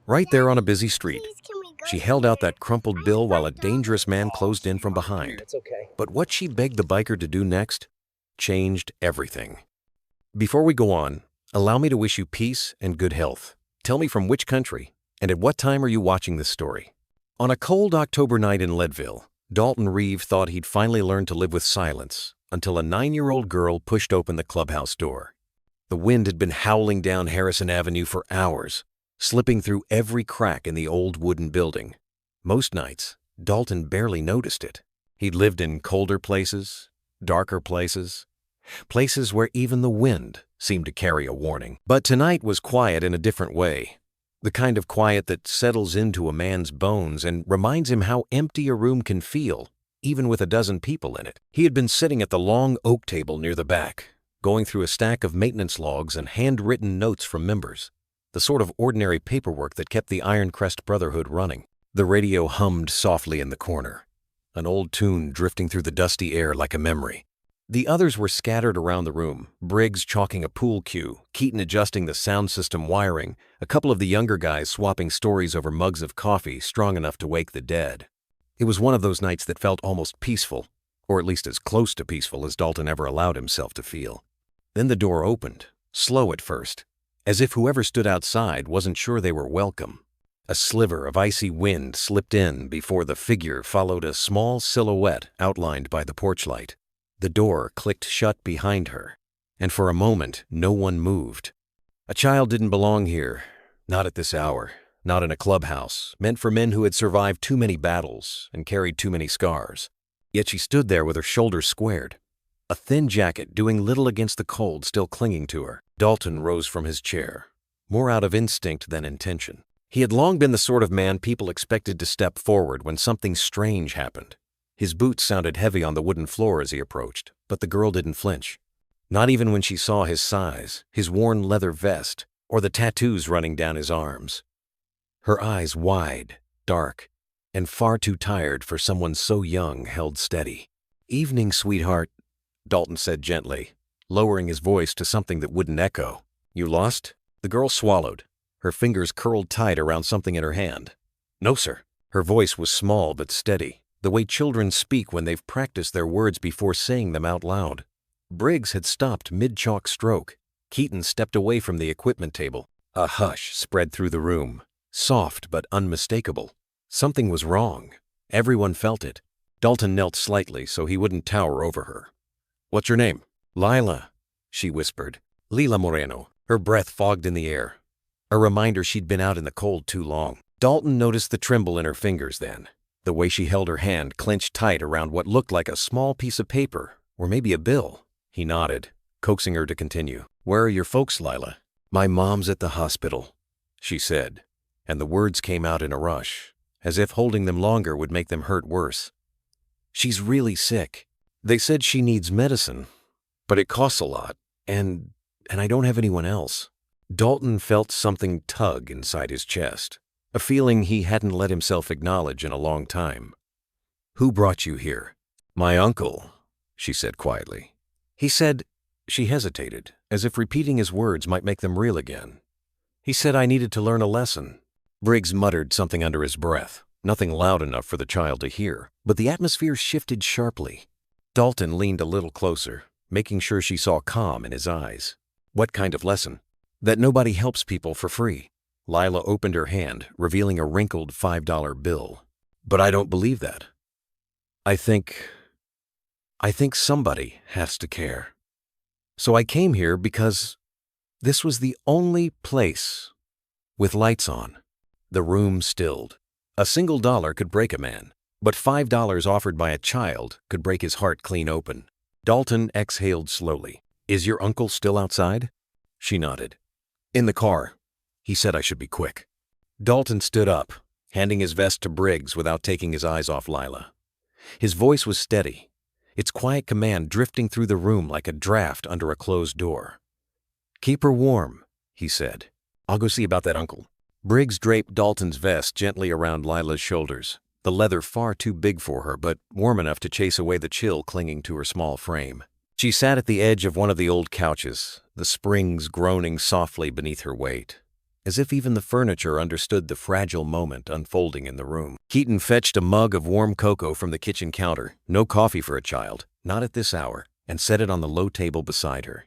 right there on a busy street. Please, can we go She held out there? that crumpled I bill have while a dangerous $5. man Oh, closed in from sweetheart, behind. it's okay. But what she begged the biker to do next changed everything. Before we go on, allow me to wish you peace and good health. Tell me from which country, and at what time are you watching this story? On a cold October night in Leadville, Dalton Reeve thought he'd finally learned to live with silence until a 9-year-old girl pushed open the clubhouse door. The wind had been howling down Harrison Avenue for hours, slipping through every crack in the old wooden building. Most nights, Dalton barely noticed it. He'd lived in colder places, darker places where even the wind seemed to carry a warning. But tonight was quiet in a different way. The kind of quiet that settles into a man's bones and reminds him how empty a room can feel, even with a dozen people in it. He had been sitting at the long oak table near the back, going through a stack of maintenance logs and handwritten notes from members, the sort of ordinary paperwork that kept the Ironcrest Brotherhood running. The radio hummed softly in the corner, an old tune drifting through the dusty air like a memory. The others were scattered around the room, Briggs chalking a pool cue, Keaton adjusting the sound system wiring, a couple of the younger guys swapping stories over mugs of coffee strong enough to wake the dead. It was one of those nights that felt almost peaceful, or at least as close to peaceful as Dalton ever allowed himself to feel. Then the door opened, slow at first, as if whoever stood outside wasn't sure they were welcome. A sliver of icy wind slipped in before the figure followed a small silhouette outlined by the porch light. The door clicked shut behind her, and for a moment no one moved. A child didn't belong here, not at this hour, not in a clubhouse, meant for men who had survived too many battles and carried too many scars. Yet she stood there with her shoulders squared, a thin jacket doing little against the cold still clinging to her. Dalton rose from his chair, more out of instinct than intention. He had long been the sort of man people expected to step forward when something strange happened. His boots sounded heavy on the wooden floor as he approached, but the girl didn't flinch. Not even when she saw his size, his worn leather vest, or the tattoos running down his arms. Her eyes wide, dark, and far too tired for someone so young held steady. "Evening, sweetheart," Dalton said gently, lowering his voice to something that wouldn't echo. "You lost?" The girl swallowed, her fingers curled tight around something in her hand. "No, sir." Her voice was small but steady, the way children speak when they've practiced their words before saying them out loud. Briggs had stopped mid-chalk stroke. Keaton stepped away from the equipment table. A hush spread through the room, soft but unmistakable. Something was wrong. Everyone felt it. Dalton knelt slightly so he wouldn't tower over her. "What's your name?" "Lila," she whispered. "Lila Moreno." Her breath fogged in the air, a reminder she'd been out in the cold too long. Dalton noticed the tremble in her fingers then, the way she held her hand clenched tight around what looked like a small piece of paper, or maybe a bill. He nodded, coaxing her to continue. "Where are your folks, Lila?" "My mom's at the hospital," she said, and the words came out in a rush, as if holding them longer would make them hurt worse. "She's really sick. They said she needs medicine, but it costs a lot, and I don't have anyone else." Dalton felt something tug inside his chest, a feeling he hadn't let himself acknowledge in a long time. "Who brought you here?" "My uncle," she said quietly. "He said—" She hesitated, as if repeating his words might make them real again. "He said I needed to learn a lesson." Briggs muttered something under his breath, nothing loud enough for the child to hear, but the atmosphere shifted sharply. Dalton leaned a little closer, making sure she saw calm in his eyes. "What kind of lesson?" "That nobody helps people for free." Lila opened her hand, revealing a wrinkled $5 bill. "But I don't believe that. I think somebody has to care. So I came here because this was the only place with lights on." The room stilled. A single dollar could break a man, but $5 offered by a child could break his heart clean open. Dalton exhaled slowly. "Is your uncle still outside?" She nodded. "In the car. He said I should be quick." Dalton stood up, handing his vest to Briggs without taking his eyes off Lila. His voice was steady, its quiet command drifting through the room like a draft under a closed door. "Keep her warm," he said. "I'll go see about that uncle." Briggs draped Dalton's vest gently around Lila's shoulders, the leather far too big for her but warm enough to chase away the chill clinging to her small frame. She sat at the edge of one of the old couches, the springs groaning softly beneath her weight. as if even the furniture understood the fragile moment unfolding in the room. Keaton fetched a mug of warm cocoa from the kitchen counter, no coffee for a child, not at this hour, and set it on the low table beside her.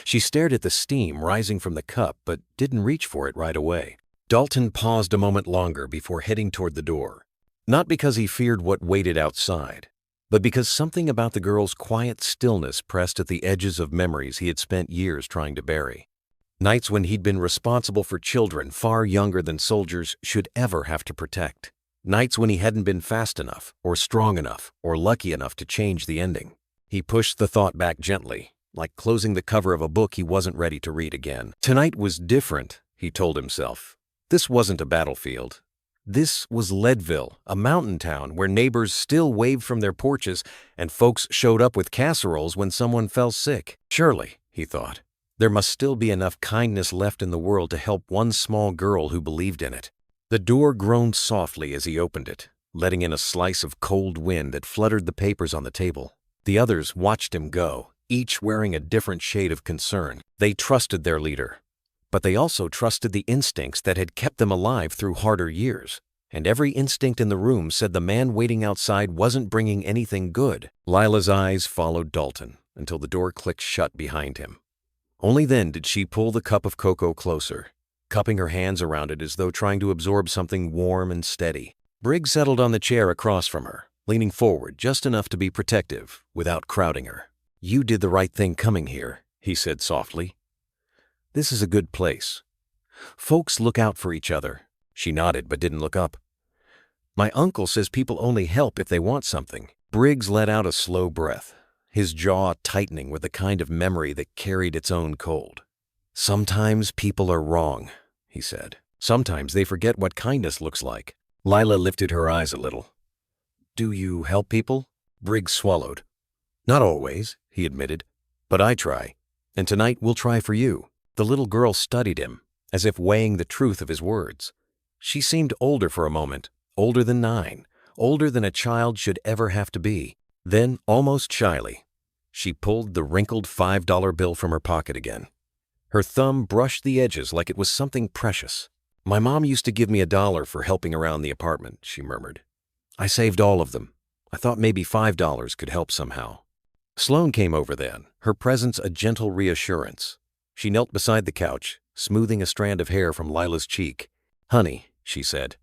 She stared at the steam rising from the cup but didn't reach for it right away. Dalton paused a moment longer before heading toward the door, not because he feared what waited outside, but because something about the girl's quiet stillness pressed at the edges of memories he had spent years trying to bury. Nights when he'd been responsible for children far younger than soldiers should ever have to protect. Nights when he hadn't been fast enough, or strong enough, or lucky enough to change the ending. He pushed the thought back gently, like closing the cover of a book he wasn't ready to read again. Tonight was different, he told himself. This wasn't a battlefield. This was Leadville, a mountain town where neighbors still waved from their porches and folks showed up with casseroles when someone fell sick. Surely, he thought, there must still be enough kindness left in the world to help one small girl who believed in it. The door groaned softly as he opened it, letting in a slice of cold wind that fluttered the papers on the table. The others watched him go, each wearing a different shade of concern. They trusted their leader, but they also trusted the instincts that had kept them alive through harder years. And every instinct in the room said the man waiting outside wasn't bringing anything good. Lila's eyes followed Dalton until the door clicked shut behind him. Only then did she pull the cup of cocoa closer, cupping her hands around it as though trying to absorb something warm and steady. Briggs settled on the chair across from her, leaning forward just enough to be protective without crowding her. "You did the right thing coming here," he said softly. "This is a good place. Folks look out for each other." She nodded but didn't look up. "My uncle says people only help if they want something." Briggs let out a slow breath, his jaw tightening with the kind of memory that carried its own cold. "Sometimes people are wrong," he said. "Sometimes they forget what kindness looks like." Lila lifted her eyes a little. "Do you help people?" Briggs swallowed. "Not always," he admitted, "but I try. And tonight we'll try for you." The little girl studied him, as if weighing the truth of his words. She seemed older for a moment, older than 9, older than a child should ever have to be. Then, almost shyly, she pulled the wrinkled $5 bill from her pocket again. Her thumb brushed the edges like it was something precious. "My mom used to give me $1 for helping around the apartment," she murmured. "I saved all of them. I thought maybe $5 could help somehow." Sloane came over then, her presence a gentle reassurance. She knelt beside the couch, smoothing a strand of hair from Lila's cheek. "Honey," she said,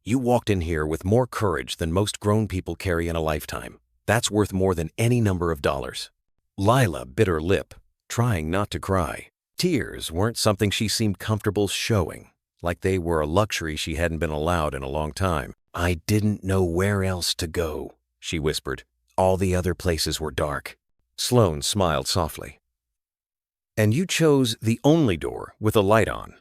"you walked in here with more courage than most grown people carry in a lifetime. That's worth more than any number of dollars." Lila bit her lip, trying not to cry. Tears weren't something she seemed comfortable showing, like they were a luxury she hadn't been allowed in a long time. "I didn't know where else to go," she whispered. "All the other places were dark." Sloane smiled softly. "And you chose the only door with a light on.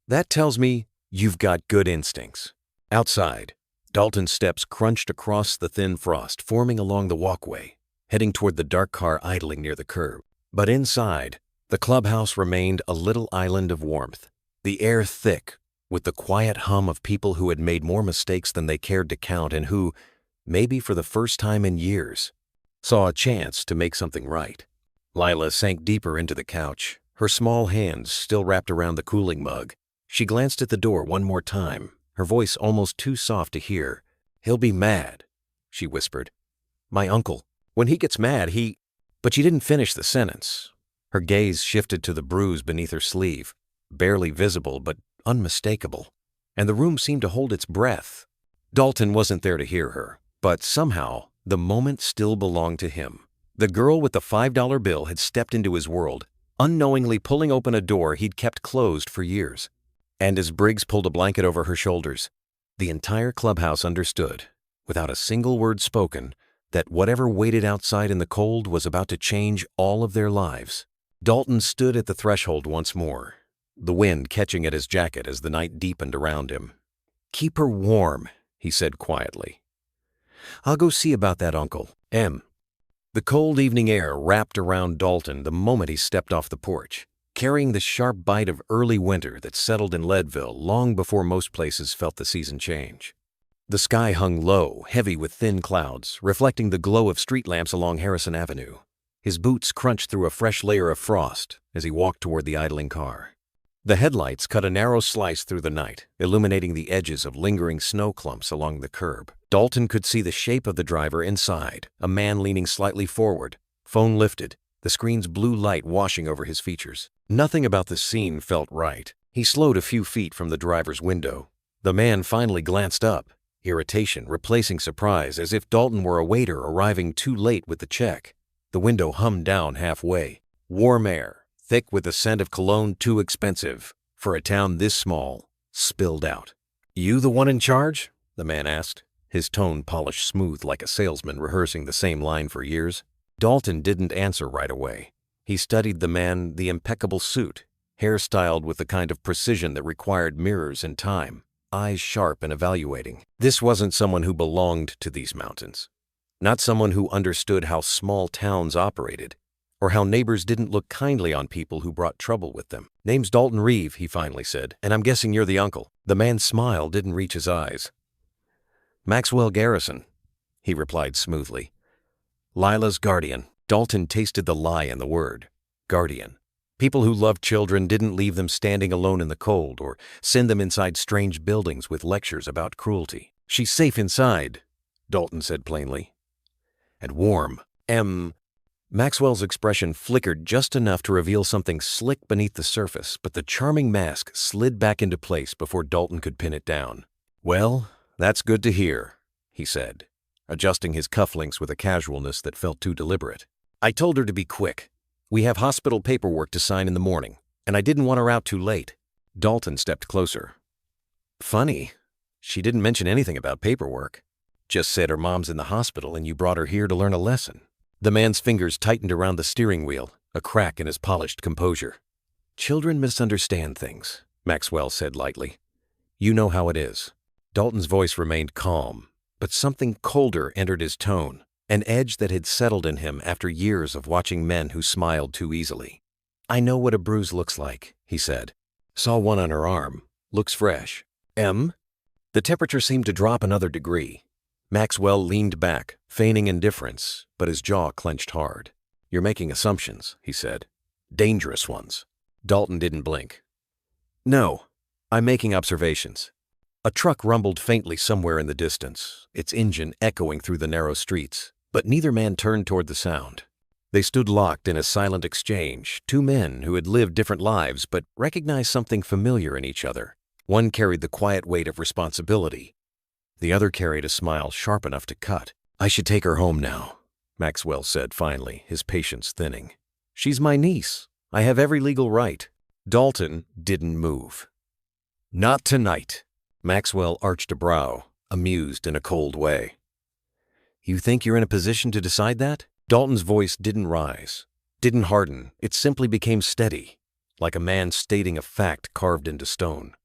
That tells me you've got good instincts." Outside, Dalton's steps crunched across the thin frost forming along the walkway, heading toward the dark car idling near the curb. But inside, the clubhouse remained a little island of warmth, the air thick with the quiet hum of people who had made more mistakes than they cared to count and who, maybe for the first time in years, saw a chance to make something right. Lila sank deeper into the couch, her small hands still wrapped around the cooling mug. She glanced at the door one more time, her voice almost too soft to hear. "He'll be mad," she whispered. "My uncle. When he gets mad, he—" But she didn't finish the sentence. Her gaze shifted to the bruise beneath her sleeve, barely visible but unmistakable, and the room seemed to hold its breath. Dalton wasn't there to hear her, but somehow the moment still belonged to him. The girl with the $5 bill had stepped into his world, unknowingly pulling open a door he'd kept closed for years. And as Briggs pulled a blanket over her shoulders, the entire clubhouse understood, without a single word spoken, that whatever waited outside in the cold was about to change all of their lives. Dalton stood at the threshold once more, the wind catching at his jacket as the night deepened around him. "Keep her warm," he said quietly. "I'll go see about that, Uncle M." The cold evening air wrapped around Dalton the moment he stepped off the porch, carrying the sharp bite of early winter that settled in Leadville long before most places felt the season change. The sky hung low, heavy with thin clouds, reflecting the glow of street lamps along Harrison Avenue. His boots crunched through a fresh layer of frost as he walked toward the idling car. The headlights cut a narrow slice through the night, illuminating the edges of lingering snow clumps along the curb. Dalton could see the shape of the driver inside, a man leaning slightly forward, phone lifted, the screen's blue light washing over his features. Nothing about the scene felt right. He slowed a few feet from the driver's window. The man finally glanced up, irritation replacing surprise, as if Dalton were a waiter arriving too late with the check. The window hummed down halfway. Warm air, thick with the scent of cologne too expensive for a town this small, spilled out. "You the one in charge?" the man asked, his tone polished smooth like a salesman rehearsing the same line for years. Dalton didn't answer right away. He studied the man, the impeccable suit, hairstyled with the kind of precision that required mirrors and time, eyes sharp and evaluating. This wasn't someone who belonged to these mountains. Not someone who understood how small towns operated, or how neighbors didn't look kindly on people who brought trouble with them. "Name's Dalton Reeve," he finally said, "and I'm guessing you're the uncle." The man's smile didn't reach his eyes. "Maxwell Garrison," he replied smoothly. "Lila's guardian." Dalton tasted the lie in the word. Guardian. People who loved children didn't leave them standing alone in the cold or send them inside strange buildings with lectures about cruelty. "She's safe inside," Dalton said plainly. "And warm." Maxwell's expression flickered just enough to reveal something slick beneath the surface, but the charming mask slid back into place before Dalton could pin it down. "Well, that's good to hear," he said, adjusting his cufflinks with a casualness that felt too deliberate. "I told her to be quick. We have hospital paperwork to sign in the morning, and I didn't want her out too late." Dalton stepped closer. "Funny, she didn't mention anything about paperwork. Just said her mom's in the hospital and you brought her here to learn a lesson." The man's fingers tightened around the steering wheel, a crack in his polished composure. "Children misunderstand things," Maxwell said lightly. "You know how it is." Dalton's voice remained calm, but something colder entered his tone, an edge that had settled in him after years of watching men who smiled too easily. "I know what a bruise looks like," he said. "Saw one on her arm. Looks fresh." The temperature seemed to drop another degree. Maxwell leaned back, feigning indifference, but his jaw clenched hard. "You're making assumptions," he said. "Dangerous ones." Dalton didn't blink. "No, I'm making observations." A truck rumbled faintly somewhere in the distance, its engine echoing through the narrow streets, but neither man turned toward the sound. They stood locked in a silent exchange, two men who had lived different lives but recognized something familiar in each other. One carried the quiet weight of responsibility. The other carried a smile sharp enough to cut. "I should take her home now," Maxwell said finally, his patience thinning. "She's my niece. I have every legal right." Dalton didn't move. "Not tonight." Maxwell arched a brow, amused in a cold way. "You think you're in a position to decide that?" Dalton's voice didn't rise, didn't harden. It simply became steady, like a man stating a fact carved into stone.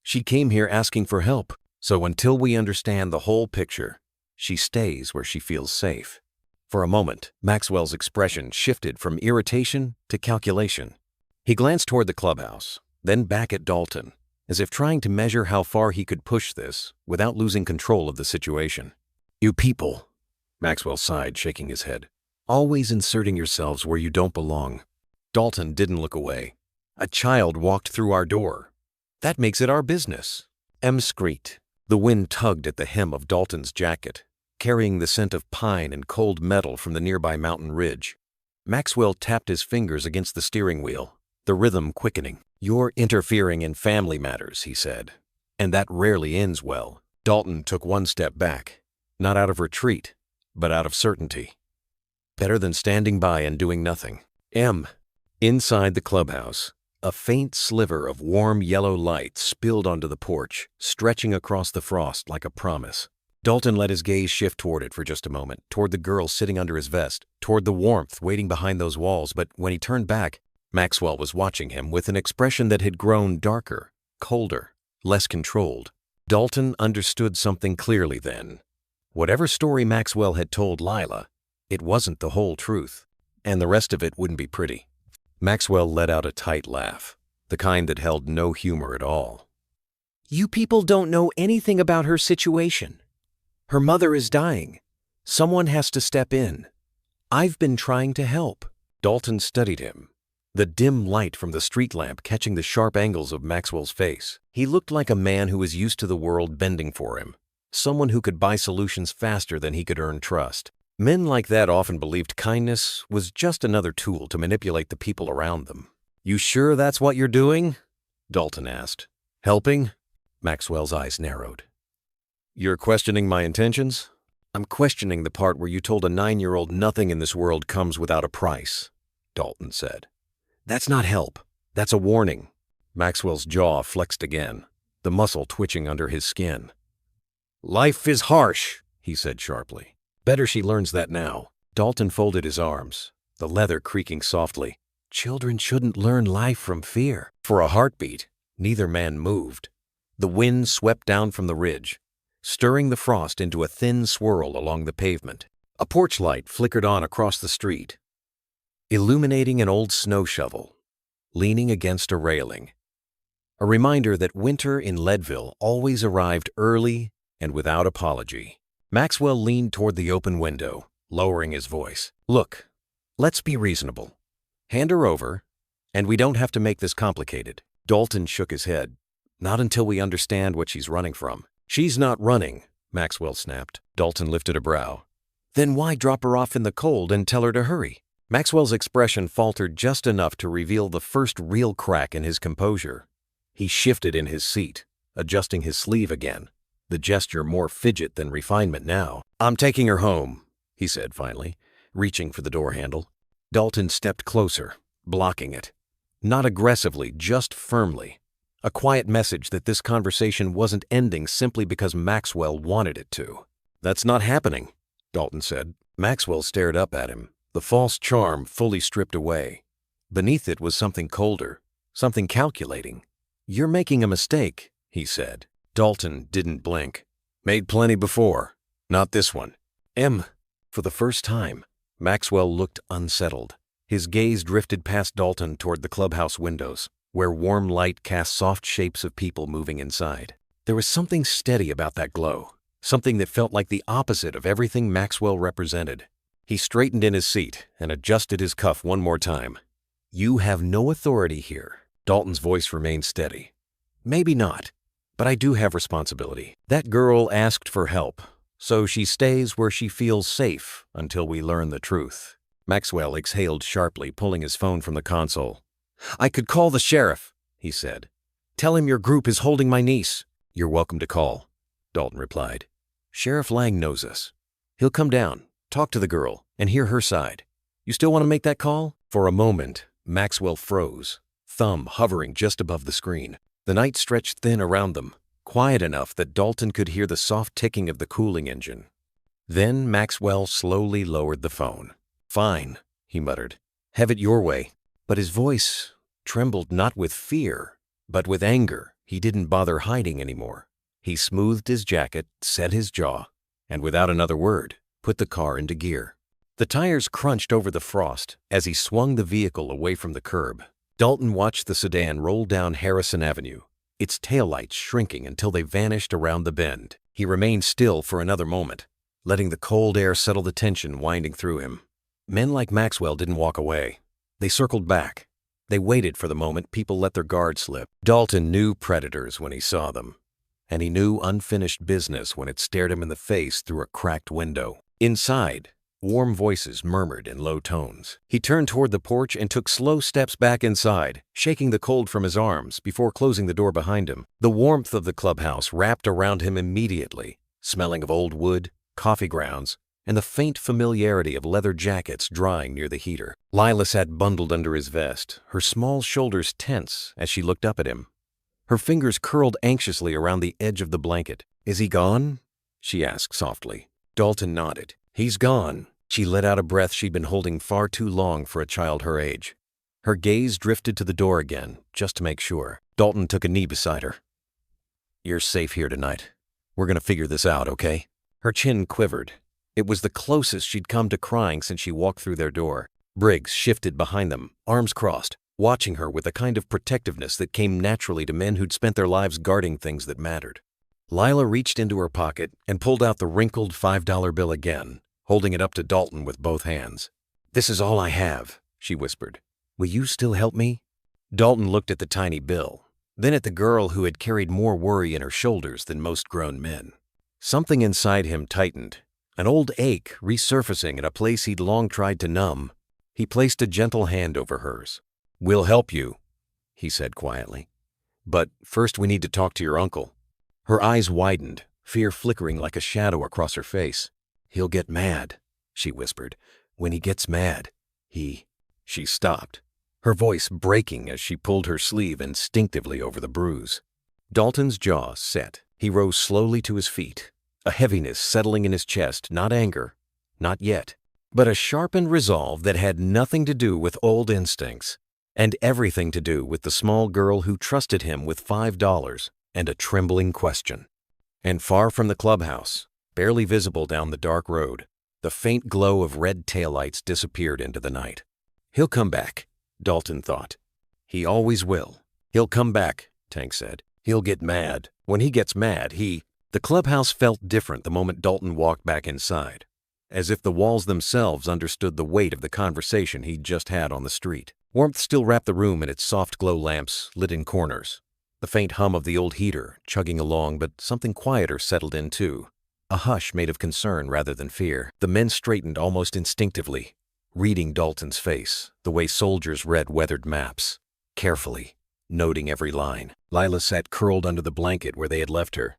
"She came here asking for help, so until we understand the whole picture, she stays where she feels safe." For a moment, Maxwell's expression shifted from irritation to calculation. He glanced toward the clubhouse, then back at Dalton, as if trying to measure how far he could push this without losing control of the situation. "You people," Maxwell sighed, shaking his head, "always inserting yourselves where you don't belong." Dalton didn't look away. "A child walked through our door. That makes it our business." Screeched. The wind tugged at the hem of Dalton's jacket, carrying the scent of pine and cold metal from the nearby mountain ridge. Maxwell tapped his fingers against the steering wheel, the rhythm quickening. "You're interfering in family matters," he said, "and that rarely ends well." Dalton took one step back, not out of retreat, but out of certainty. Better than standing by and doing nothing. Inside the clubhouse, a faint sliver of warm yellow light spilled onto the porch, stretching across the frost like a promise. Dalton let his gaze shift toward it for just a moment, toward the girl sitting under his vest, toward the warmth waiting behind those walls, but when he turned back, Maxwell was watching him with an expression that had grown darker, colder, less controlled. Dalton understood something clearly then. Whatever story Maxwell had told Lila, it wasn't the whole truth, and the rest of it wouldn't be pretty. Maxwell let out a tight laugh, the kind that held no humor at all. "You people don't know anything about her situation. Her mother is dying. Someone has to step in. I've been trying to help." Dalton studied him. the dim light from the street lamp catching the sharp angles of Maxwell's face. He looked like a man who was used to the world bending for him, someone who could buy solutions faster than he could earn trust. Men like that often believed kindness was just another tool to manipulate the people around them. "You sure that's what you're doing?" Dalton asked. "Helping?" Maxwell's eyes narrowed. "You're questioning my intentions?" "I'm questioning the part where you told a 9-year-old nothing in this world comes without a price," Dalton said. "That's not help. That's a warning." Maxwell's jaw flexed again, the muscle twitching under his skin. "Life is harsh," he said sharply. "Better she learns that now." Dalton folded his arms, the leather creaking softly. Children shouldn't learn life from fear. For a heartbeat, neither man moved. The wind swept down from the ridge, stirring the frost into a thin swirl along the pavement. A porch light flickered on across the street, illuminating an old snow shovel, leaning against a railing. A reminder that winter in Leadville always arrived early and without apology. Maxwell leaned toward the open window, lowering his voice. "Look, let's be reasonable. Hand her over, and we don't have to make this complicated." Dalton shook his head. "Not until we understand what she's running from." "She's not running," Maxwell snapped. Dalton lifted a brow. "Then why drop her off in the cold and tell her to hurry?" Maxwell's expression faltered just enough to reveal the first real crack in his composure. He shifted in his seat, adjusting his sleeve again, the gesture more fidget than refinement now. "I'm taking her home," he said finally, reaching for the door handle. Dalton stepped closer, blocking it. Not aggressively, just firmly. A quiet message that this conversation wasn't ending simply because Maxwell wanted it to. "That's not happening," Dalton said. Maxwell stared up at him, the false charm fully stripped away. Beneath it was something colder, something calculating. "You're making a mistake," he said. Dalton didn't blink. "Made plenty before. Not this one." For the first time, Maxwell looked unsettled. His gaze drifted past Dalton toward the clubhouse windows, where warm light cast soft shapes of people moving inside. There was something steady about that glow, something that felt like the opposite of everything Maxwell represented. He straightened in his seat and adjusted his cuff one more time. "You have no authority here." Dalton's voice remained steady. "Maybe not, but I do have responsibility. That girl asked for help, so she stays where she feels safe until we learn the truth." Maxwell exhaled sharply, pulling his phone from the console. "I could call the sheriff," he said. "Tell him your group is holding my niece." "You're welcome to call," Dalton replied. "Sheriff Lang knows us. He'll come down, talk to the girl, and hear her side. You still want to make that call?" For a moment, Maxwell froze, thumb hovering just above the screen. The night stretched thin around them, quiet enough that Dalton could hear the soft ticking of the cooling engine. Then Maxwell slowly lowered the phone. "Fine," he muttered. "Have it your way." But his voice trembled not with fear, but with anger. He didn't bother hiding anymore. He smoothed his jacket, set his jaw, and without another word, put the car into gear. The tires crunched over the frost as he swung the vehicle away from the curb. Dalton watched the sedan roll down Harrison Avenue, its taillights shrinking until they vanished around the bend. He remained still for another moment, letting the cold air settle the tension winding through him. Men like Maxwell didn't walk away. They circled back. They waited for the moment people let their guard slip. Dalton knew predators when he saw them, and he knew unfinished business when it stared him in the face through a cracked window. Inside, warm voices murmured in low tones. He turned toward the porch and took slow steps back inside, shaking the cold from his arms before closing the door behind him. The warmth of the clubhouse wrapped around him immediately, smelling of old wood, coffee grounds, and the faint familiarity of leather jackets drying near the heater. Lila sat bundled under his vest, her small shoulders tense as she looked up at him. Her fingers curled anxiously around the edge of the blanket. "Is he gone?" she asked softly. Dalton nodded. "He's gone." She let out a breath she'd been holding far too long for a child her age. Her gaze drifted to the door again, just to make sure. Dalton took a knee beside her. "You're safe here tonight. We're gonna figure this out, okay?" Her chin quivered. It was the closest she'd come to crying since she walked through their door. Briggs shifted behind them, arms crossed, watching her with a kind of protectiveness that came naturally to men who'd spent their lives guarding things that mattered. Lila reached into her pocket and pulled out the wrinkled $5 bill again, holding it up to Dalton with both hands. "This is all I have," she whispered. Will you still help me?" Dalton looked at the tiny bill, then at the girl who had carried more worry in her shoulders than most grown men. Something inside him tightened, an old ache resurfacing at a place he'd long tried to numb. He placed a gentle hand over hers. "We'll help you," he said quietly. "But first we need to talk to your uncle." Her eyes widened, fear flickering like a shadow across her face. "He'll get mad," she whispered. "When he gets mad, he—" She stopped, her voice breaking as she pulled her sleeve instinctively over the bruise. Dalton's jaw set. He rose slowly to his feet, a heaviness settling in his chest, not anger, not yet, but a sharpened resolve that had nothing to do with old instincts and everything to do with the small girl who trusted him with $5 and a trembling question. And far from the clubhouse, barely visible down the dark road, the faint glow of red taillights disappeared into the night. "He'll come back," Dalton thought. "He always will. He'll come back," Tank said. "He'll get mad. When he gets mad, he—" The clubhouse felt different the moment Dalton walked back inside, as if the walls themselves understood the weight of the conversation he'd just had on the street. Warmth still wrapped the room in its soft glow lamps lit in corners. The faint hum of the old heater chugging along, but something quieter settled in too. A hush made of concern rather than fear. The men straightened almost instinctively, reading Dalton's face, the way soldiers read weathered maps, carefully, noting every line. Lila sat curled under the blanket where they had left her,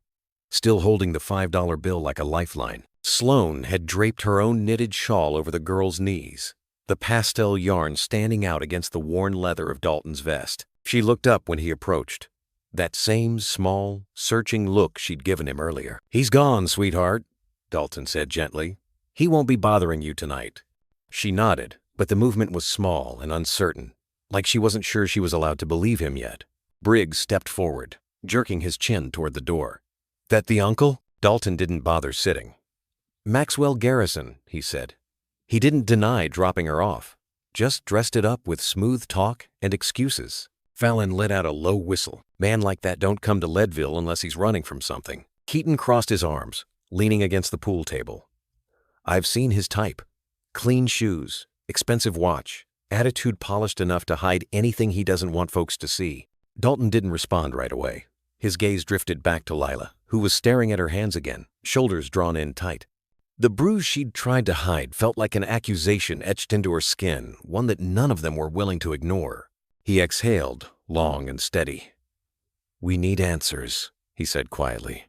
still holding the $5 bill like a lifeline. Sloane had draped her own knitted shawl over the girl's knees, the pastel yarn standing out against the worn leather of Dalton's vest. She looked up when he approached, that same small, searching look she'd given him earlier. "He's gone, sweetheart," Dalton said gently. "He won't be bothering you tonight." She nodded, but the movement was small and uncertain, like she wasn't sure she was allowed to believe him yet. Briggs stepped forward, jerking his chin toward the door. "That the uncle?" Dalton didn't bother sitting. "Maxwell Garrison," he said. He didn't deny dropping her off, just dressed it up with smooth talk and excuses. Fallon let out a low whistle. "Man like that don't come to Leadville unless he's running from something." Keaton crossed his arms, leaning against the pool table. "I've seen his type. Clean shoes, expensive watch, attitude polished enough to hide anything he doesn't want folks to see." Dalton didn't respond right away. His gaze drifted back to Lila, who was staring at her hands again, shoulders drawn in tight. The bruise she'd tried to hide felt like an accusation etched into her skin, one that none of them were willing to ignore. He exhaled, long and steady. "We need answers," he said quietly.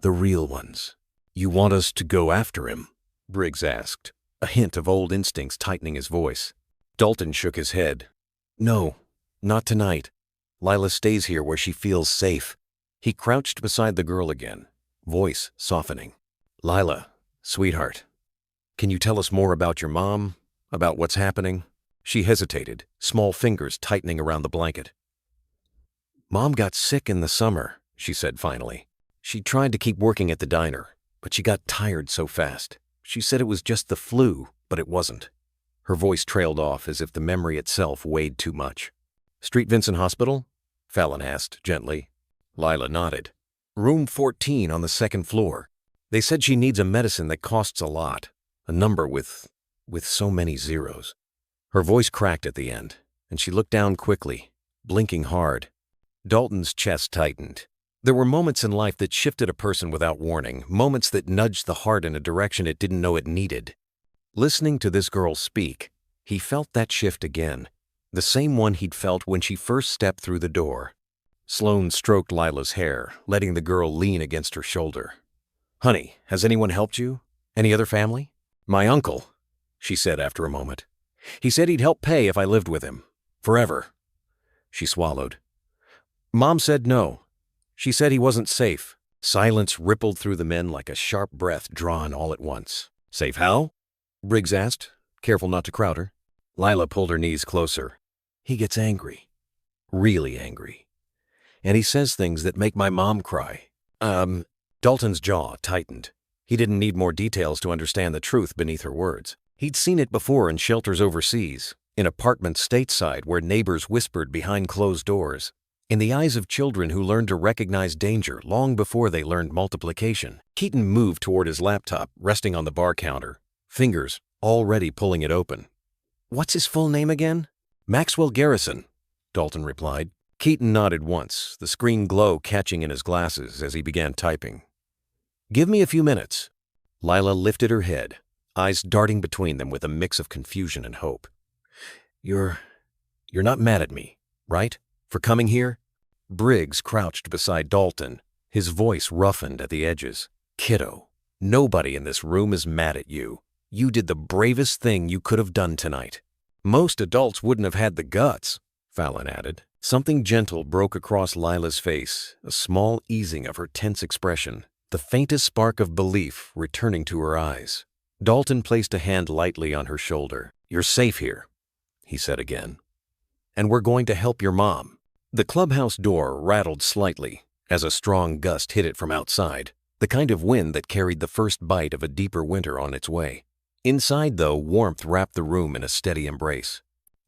"The real ones." "You want us to go after him?" Briggs asked, a hint of old instincts tightening his voice. Dalton shook his head. "No, not tonight. Lila stays here where she feels safe." He crouched beside the girl again, voice softening. "Lila, sweetheart, can you tell us more about your mom, about what's happening?" She hesitated, small fingers tightening around the blanket. "Mom got sick in the summer," she said finally. "She tried to keep working at the diner, but she got tired so fast. She said it was just the flu, but it wasn't." Her voice trailed off as if the memory itself weighed too much. "Street Vincent Hospital?" Fallon asked gently. Lila nodded. "Room 14 on the second floor. They said she needs a medicine that costs a lot, a number with so many zeros." Her voice cracked at the end, and she looked down quickly, blinking hard. Dalton's chest tightened. There were moments in life that shifted a person without warning, moments that nudged the heart in a direction it didn't know it needed. Listening to this girl speak, he felt that shift again, the same one he'd felt when she first stepped through the door. Sloane stroked Lila's hair, letting the girl lean against her shoulder. "Honey, has anyone helped you? Any other family?" "My uncle," she said after a moment. "He said he'd help pay if I lived with him. Forever." She swallowed. "Mom said no. She said he wasn't safe." Silence rippled through the men like a sharp breath drawn all at once. "Safe how?" Briggs asked, careful not to crowd her. Lila pulled her knees closer. "He gets angry. Really angry. And he says things that make my mom cry." Dalton's jaw tightened. He didn't need more details to understand the truth beneath her words. He'd seen it before in shelters overseas, in apartments stateside where neighbors whispered behind closed doors, in the eyes of children who learned to recognize danger long before they learned multiplication. Keaton moved toward his laptop, resting on the bar counter, fingers already pulling it open. "What's his full name again?" Maxwell Garrison, Dalton replied. Keaton nodded once, the screen glow catching in his glasses as he began typing. Give me a few minutes. Lila lifted her head, eyes darting between them with a mix of confusion and hope. You're not mad at me, right? For coming here? Briggs crouched beside Dalton, his voice roughened at the edges. Kiddo, nobody in this room is mad at you. You did the bravest thing you could have done tonight. Most adults wouldn't have had the guts, Fallon added. Something gentle broke across Lila's face, a small easing of her tense expression, the faintest spark of belief returning to her eyes. Dalton placed a hand lightly on her shoulder. You're safe here, he said again. And we're going to help your mom. The clubhouse door rattled slightly as a strong gust hit it from outside, the kind of wind that carried the first bite of a deeper winter on its way. Inside, though, warmth wrapped the room in a steady embrace.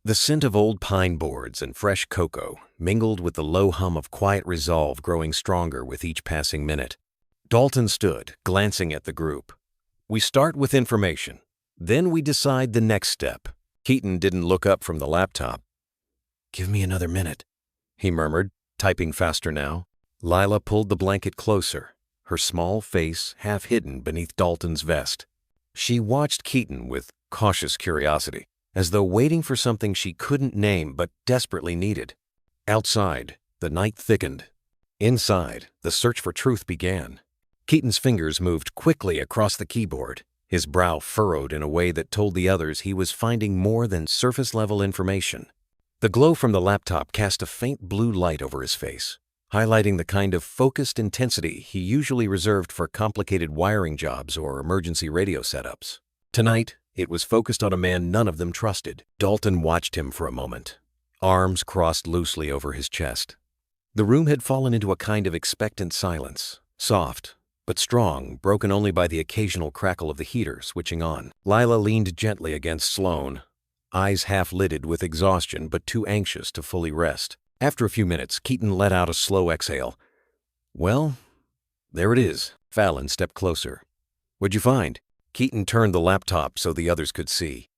The scent of old pine boards and fresh cocoa mingled with the low hum of quiet resolve growing stronger with each passing minute. Dalton stood, glancing at the group. We start with information. Then we decide the next step. Keaton didn't look up from the laptop. Give me another minute, he murmured, typing faster now. Lila pulled the blanket closer, her small face half hidden beneath Dalton's vest. She watched Keaton with cautious curiosity, as though waiting for something she couldn't name but desperately needed. Outside, the night thickened. Inside, the search for truth began. Keaton's fingers moved quickly across the keyboard, his brow furrowed in a way that told the others he was finding more than surface-level information. The glow from the laptop cast a faint blue light over his face, highlighting the kind of focused intensity he usually reserved for complicated wiring jobs or emergency radio setups. Tonight, it was focused on a man none of them trusted. Dalton watched him for a moment, arms crossed loosely over his chest. The room had fallen into a kind of expectant silence, soft but strong, broken only by the occasional crackle of the heater switching on. Lila leaned gently against Sloane, eyes half-lidded with exhaustion but too anxious to fully rest. After a few minutes, Keaton let out a slow exhale. Well, there it is. Fallon stepped closer. What'd you find? Keaton turned the laptop so the others could see.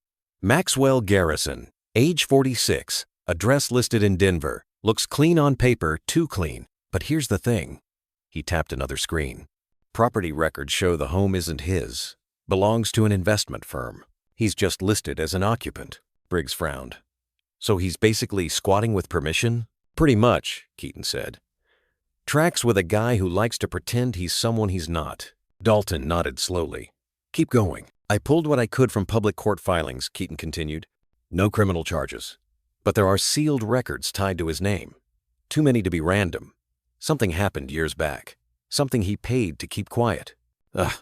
Maxwell Garrison, age 46, address listed in Denver. Looks clean on paper, too clean. But here's the thing. He tapped another screen. Property records show the home isn't his. Belongs to an investment firm. He's just listed as an occupant. Briggs frowned. So he's basically squatting with permission? Pretty much, Keaton said. Tracks with a guy who likes to pretend he's someone he's not. Dalton nodded slowly. Keep going. I pulled what I could from public court filings, Keaton continued. No criminal charges. But there are sealed records tied to his name. Too many to be random. Something happened years back. Something he paid to keep quiet. Ugh.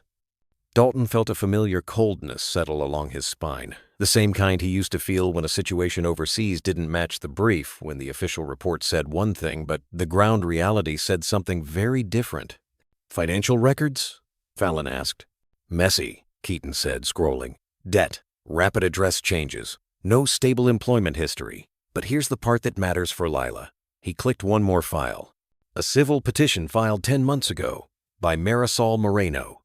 Dalton felt a familiar coldness settle along his spine, the same kind he used to feel when a situation overseas didn't match the brief, when the official report said one thing, but the ground reality said something very different. Financial records? Fallon asked. Messy, Keaton said, scrolling. Debt, rapid address changes, no stable employment history. But here's the part that matters for Lila. He clicked one more file. A civil petition filed 10 months ago by Marisol Moreno.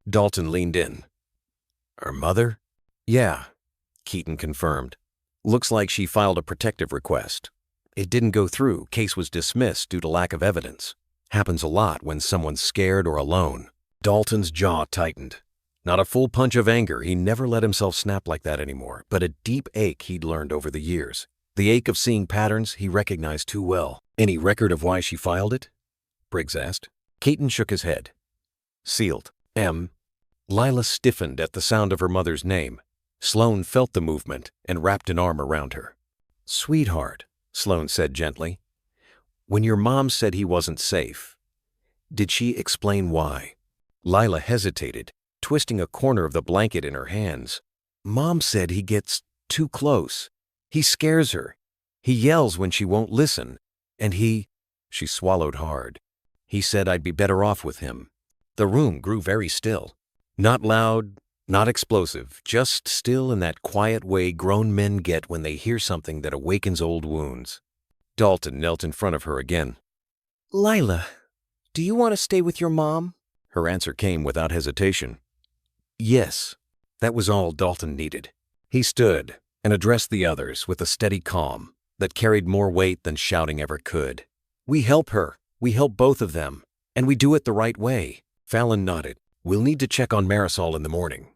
Dalton leaned in. Her mother? Yeah, Keaton confirmed. Looks like she filed a protective request. It didn't go through. Case was dismissed due to lack of evidence. Happens a lot when someone's scared or alone. Dalton's jaw tightened. Not a full punch of anger. He never let himself snap like that anymore, but a deep ache he'd learned over the years. The ache of seeing patterns he recognized too well. Any record of why she filed it? Briggs asked. Keaton shook his head. Sealed. Lila stiffened at the sound of her mother's name. Sloane felt the movement and wrapped an arm around her. Sweetheart, Sloane said gently. When your mom said he wasn't safe, did she explain why? Lila hesitated, twisting a corner of the blanket in her hands. Mom said he gets too close. He scares her. He yells when she won't listen. And she swallowed hard. He said I'd be better off with him. The room grew very still. Not loud, not explosive, just still in that quiet way grown men get when they hear something that awakens old wounds. Dalton knelt in front of her again. Lila, do you want to stay with your mom? Her answer came without hesitation. Yes. That was all Dalton needed. He stood, and addressed the others with a steady calm that carried more weight than shouting ever could. "We help her. We help both of them. And we do it the right way." Fallon nodded. "We'll need to check on Marisol in the morning.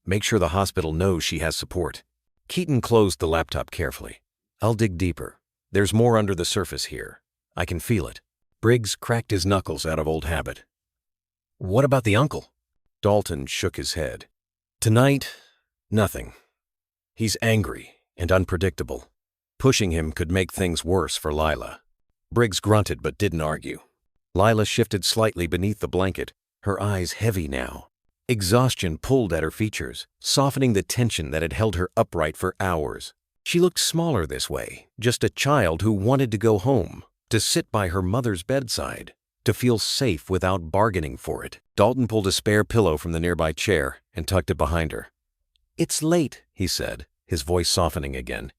Make sure the hospital knows she has support." Keaton closed the laptop carefully. "I'll dig deeper. There's more under the surface here. I can feel it." Briggs cracked his knuckles out of old habit. "What about the uncle?" Dalton shook his head. "Tonight, nothing. He's angry and unpredictable. Pushing him could make things worse for Lila." Briggs grunted but didn't argue. Lila shifted slightly beneath the blanket, her eyes heavy now. Exhaustion pulled at her features, softening the tension that had held her upright for hours. She looked smaller this way, just a child who wanted to go home, to sit by her mother's bedside, to feel safe without bargaining for it. Dalton pulled a spare pillow from the nearby chair and tucked it behind her. "It's late," he said, his voice softening again.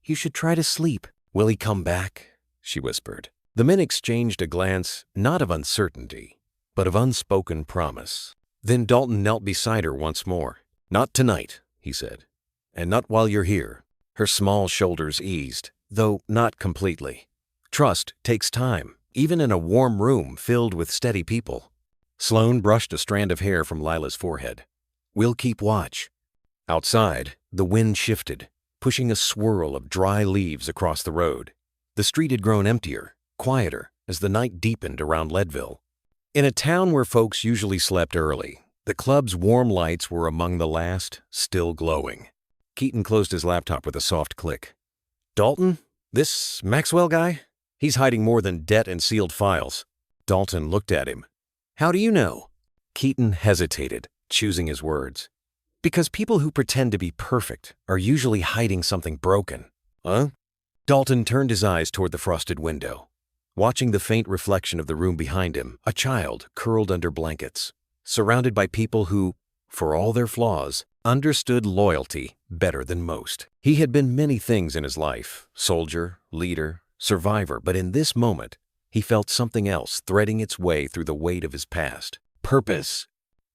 "You should try to sleep." "Will he come back?" she whispered. The men exchanged a glance, not of uncertainty, but of unspoken promise. Then Dalton knelt beside her once more. "Not tonight," he said, "and not while you're here." Her small shoulders eased, though not completely. Trust takes time, even in a warm room filled with steady people. Sloane brushed a strand of hair from Lila's forehead. "We'll keep watch." Outside, the wind shifted, pushing a swirl of dry leaves across the road. The street had grown emptier, quieter, as the night deepened around Leadville. In a town where folks usually slept early, the club's warm lights were among the last, still glowing. Keaton closed his laptop with a soft click. "Dalton? This Maxwell guy? He's hiding more than debt and sealed files." Dalton looked at him. "How do you know?" Keaton hesitated, choosing his words. "Because people who pretend to be perfect are usually hiding something broken." "Huh?" Dalton turned his eyes toward the frosted window, watching the faint reflection of the room behind him, a child curled under blankets, surrounded by people who, for all their flaws, understood loyalty better than most. He had been many things in his life, soldier, leader, survivor, but in this moment, he felt something else threading its way through the weight of his past. Purpose.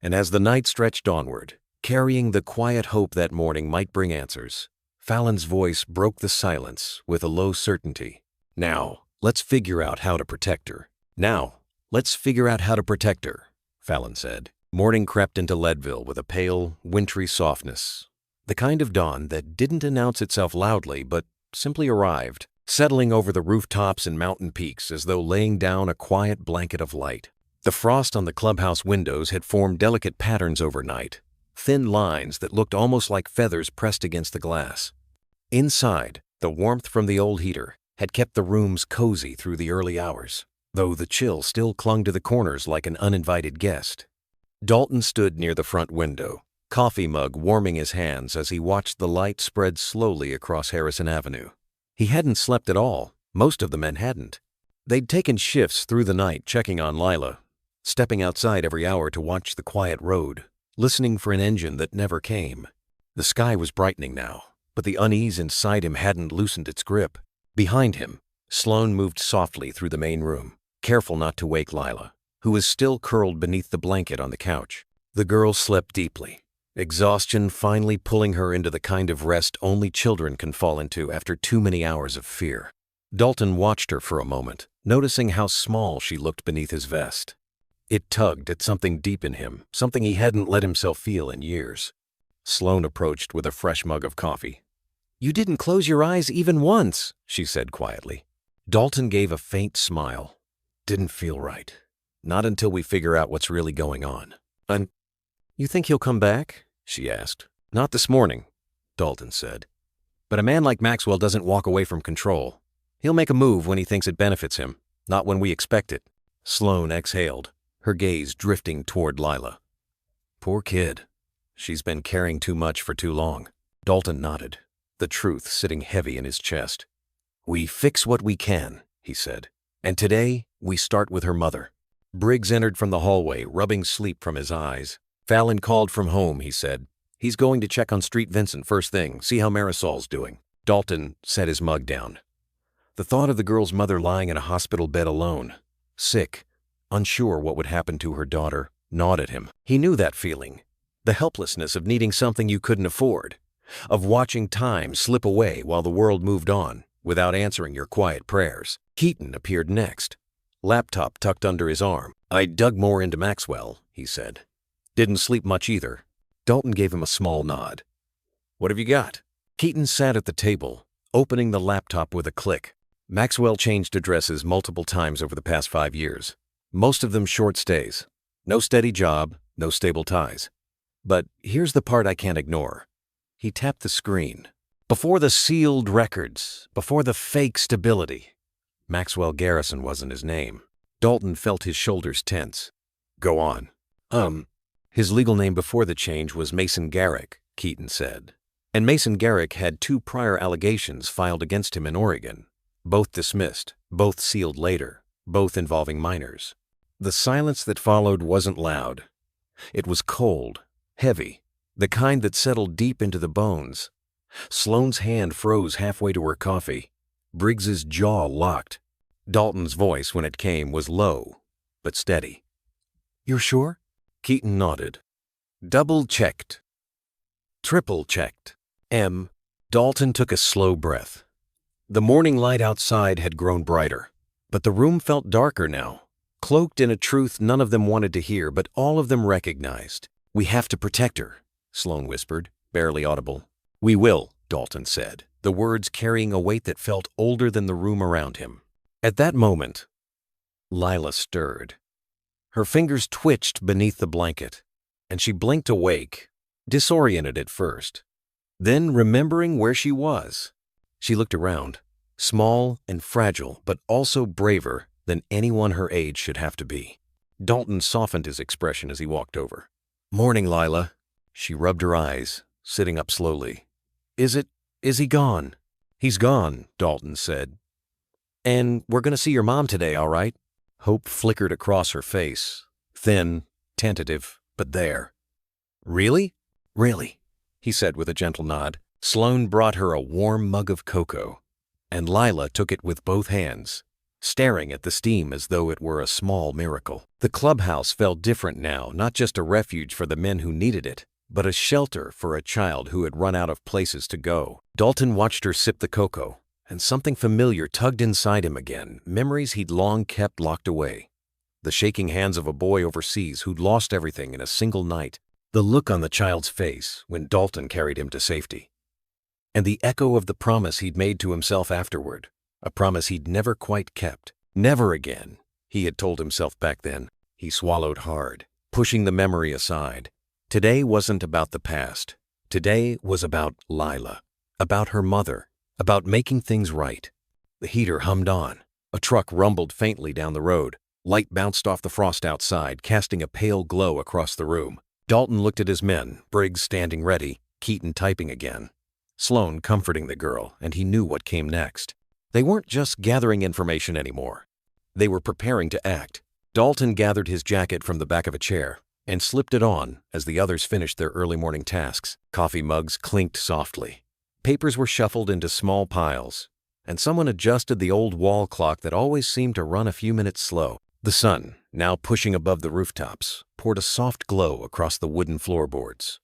And as the night stretched onward, carrying the quiet hope that morning might bring answers, Fallon's voice broke the silence with a low certainty. "Now, let's figure out how to protect her." "Now, let's figure out how to protect her," Fallon said. Morning crept into Leadville with a pale, wintry softness, the kind of dawn that didn't announce itself loudly but simply arrived, settling over the rooftops and mountain peaks as though laying down a quiet blanket of light. The frost on the clubhouse windows had formed delicate patterns overnight, thin lines that looked almost like feathers pressed against the glass. Inside, the warmth from the old heater had kept the rooms cozy through the early hours, though the chill still clung to the corners like an uninvited guest. Dalton stood near the front window, coffee mug warming his hands as he watched the light spread slowly across Harrison Avenue. He hadn't slept at all. Most of the men hadn't. They'd taken shifts through the night checking on Lila, stepping outside every hour to watch the quiet road, listening for an engine that never came. The sky was brightening now, but the unease inside him hadn't loosened its grip. Behind him, Sloane moved softly through the main room, careful not to wake Lila, who was still curled beneath the blanket on the couch. The girl slept deeply, exhaustion finally pulling her into the kind of rest only children can fall into after too many hours of fear. Dalton watched her for a moment, noticing how small she looked beneath his vest. It tugged at something deep in him, something he hadn't let himself feel in years. Sloane approached with a fresh mug of coffee. "You didn't close your eyes even once," she said quietly. Dalton gave a faint smile. "Didn't feel right. Not until we figure out what's really going on." "You think he'll come back?" she asked. "Not this morning," Dalton said. "But a man like Maxwell doesn't walk away from control. He'll make a move when he thinks it benefits him, not when we expect it." Sloane exhaled, her gaze drifting toward Lila. "Poor kid. She's been carrying too much for too long." Dalton nodded, the truth sitting heavy in his chest. "We fix what we can," he said. "And today, we start with her mother." Briggs entered from the hallway, rubbing sleep from his eyes. "Fallon called from home," he said. "He's going to check on Street Vincent first thing, see how Marisol's doing." Dalton set his mug down. The thought of the girl's mother lying in a hospital bed alone, sick, unsure what would happen to her daughter, gnawed at him. He knew that feeling, the helplessness of needing something you couldn't afford, of watching time slip away while the world moved on without answering your quiet prayers. Keaton appeared next, laptop tucked under his arm. "I dug more into Maxwell," he said. "Didn't sleep much either." Dalton gave him a small nod. "What have you got?" Keaton sat at the table, opening the laptop with a click. Maxwell changed addresses multiple times over the past 5 years, most of them short stays. No steady job, no stable ties. But here's the part I can't ignore. He tapped the screen. Before the sealed records, before the fake stability. Maxwell Garrison wasn't his name. Dalton felt his shoulders tense. "Go on." His legal name before the change was Mason Garrick, Keaton said. And Mason Garrick had 2 prior allegations filed against him in Oregon. Both dismissed, both sealed later, both involving minors. The silence that followed wasn't loud. It was cold, heavy, the kind that settled deep into the bones. Sloane's hand froze halfway to her coffee. Briggs's jaw locked. Dalton's voice, when it came, was low, but steady. "You're sure?" Keaton nodded. "Double-checked. Triple-checked." Dalton took a slow breath. The morning light outside had grown brighter, but the room felt darker now, cloaked in a truth none of them wanted to hear, but all of them recognized. "We have to protect her," Sloane whispered, barely audible. "We will," Dalton said, the words carrying a weight that felt older than the room around him. At that moment, Lila stirred. Her fingers twitched beneath the blanket, and she blinked awake, disoriented at first. Then, remembering where she was, she looked around, small and fragile, but also braver than anyone her age should have to be. Dalton softened his expression as he walked over. "Morning, Lila." She rubbed her eyes, sitting up slowly. Is he gone?" "He's gone," Dalton said. "And we're going to see your mom today, all right?" Hope flickered across her face, thin, tentative, but there. "Really?" "Really," he said with a gentle nod. Sloane brought her a warm mug of cocoa, and Lila took it with both hands, staring at the steam as though it were a small miracle. The clubhouse felt different now, not just a refuge for the men who needed it, but a shelter for a child who had run out of places to go. Dalton watched her sip the cocoa, and something familiar tugged inside him again, memories he'd long kept locked away. The shaking hands of a boy overseas who'd lost everything in a single night, the look on the child's face when Dalton carried him to safety, and the echo of the promise he'd made to himself afterward, a promise he'd never quite kept. Never again, he had told himself back then. He swallowed hard, pushing the memory aside. Today wasn't about the past. Today was about Lila, about her mother, about making things right. The heater hummed on. A truck rumbled faintly down the road. Light bounced off the frost outside, casting a pale glow across the room. Dalton looked at his men, Briggs standing ready, Keaton typing again, Sloane comforting the girl, and he knew what came next. They weren't just gathering information anymore. They were preparing to act. Dalton gathered his jacket from the back of a chair and slipped it on as the others finished their early morning tasks. Coffee mugs clinked softly. Papers were shuffled into small piles, and someone adjusted the old wall clock that always seemed to run a few minutes slow. The sun, now pushing above the rooftops, poured a soft glow across the wooden floorboards.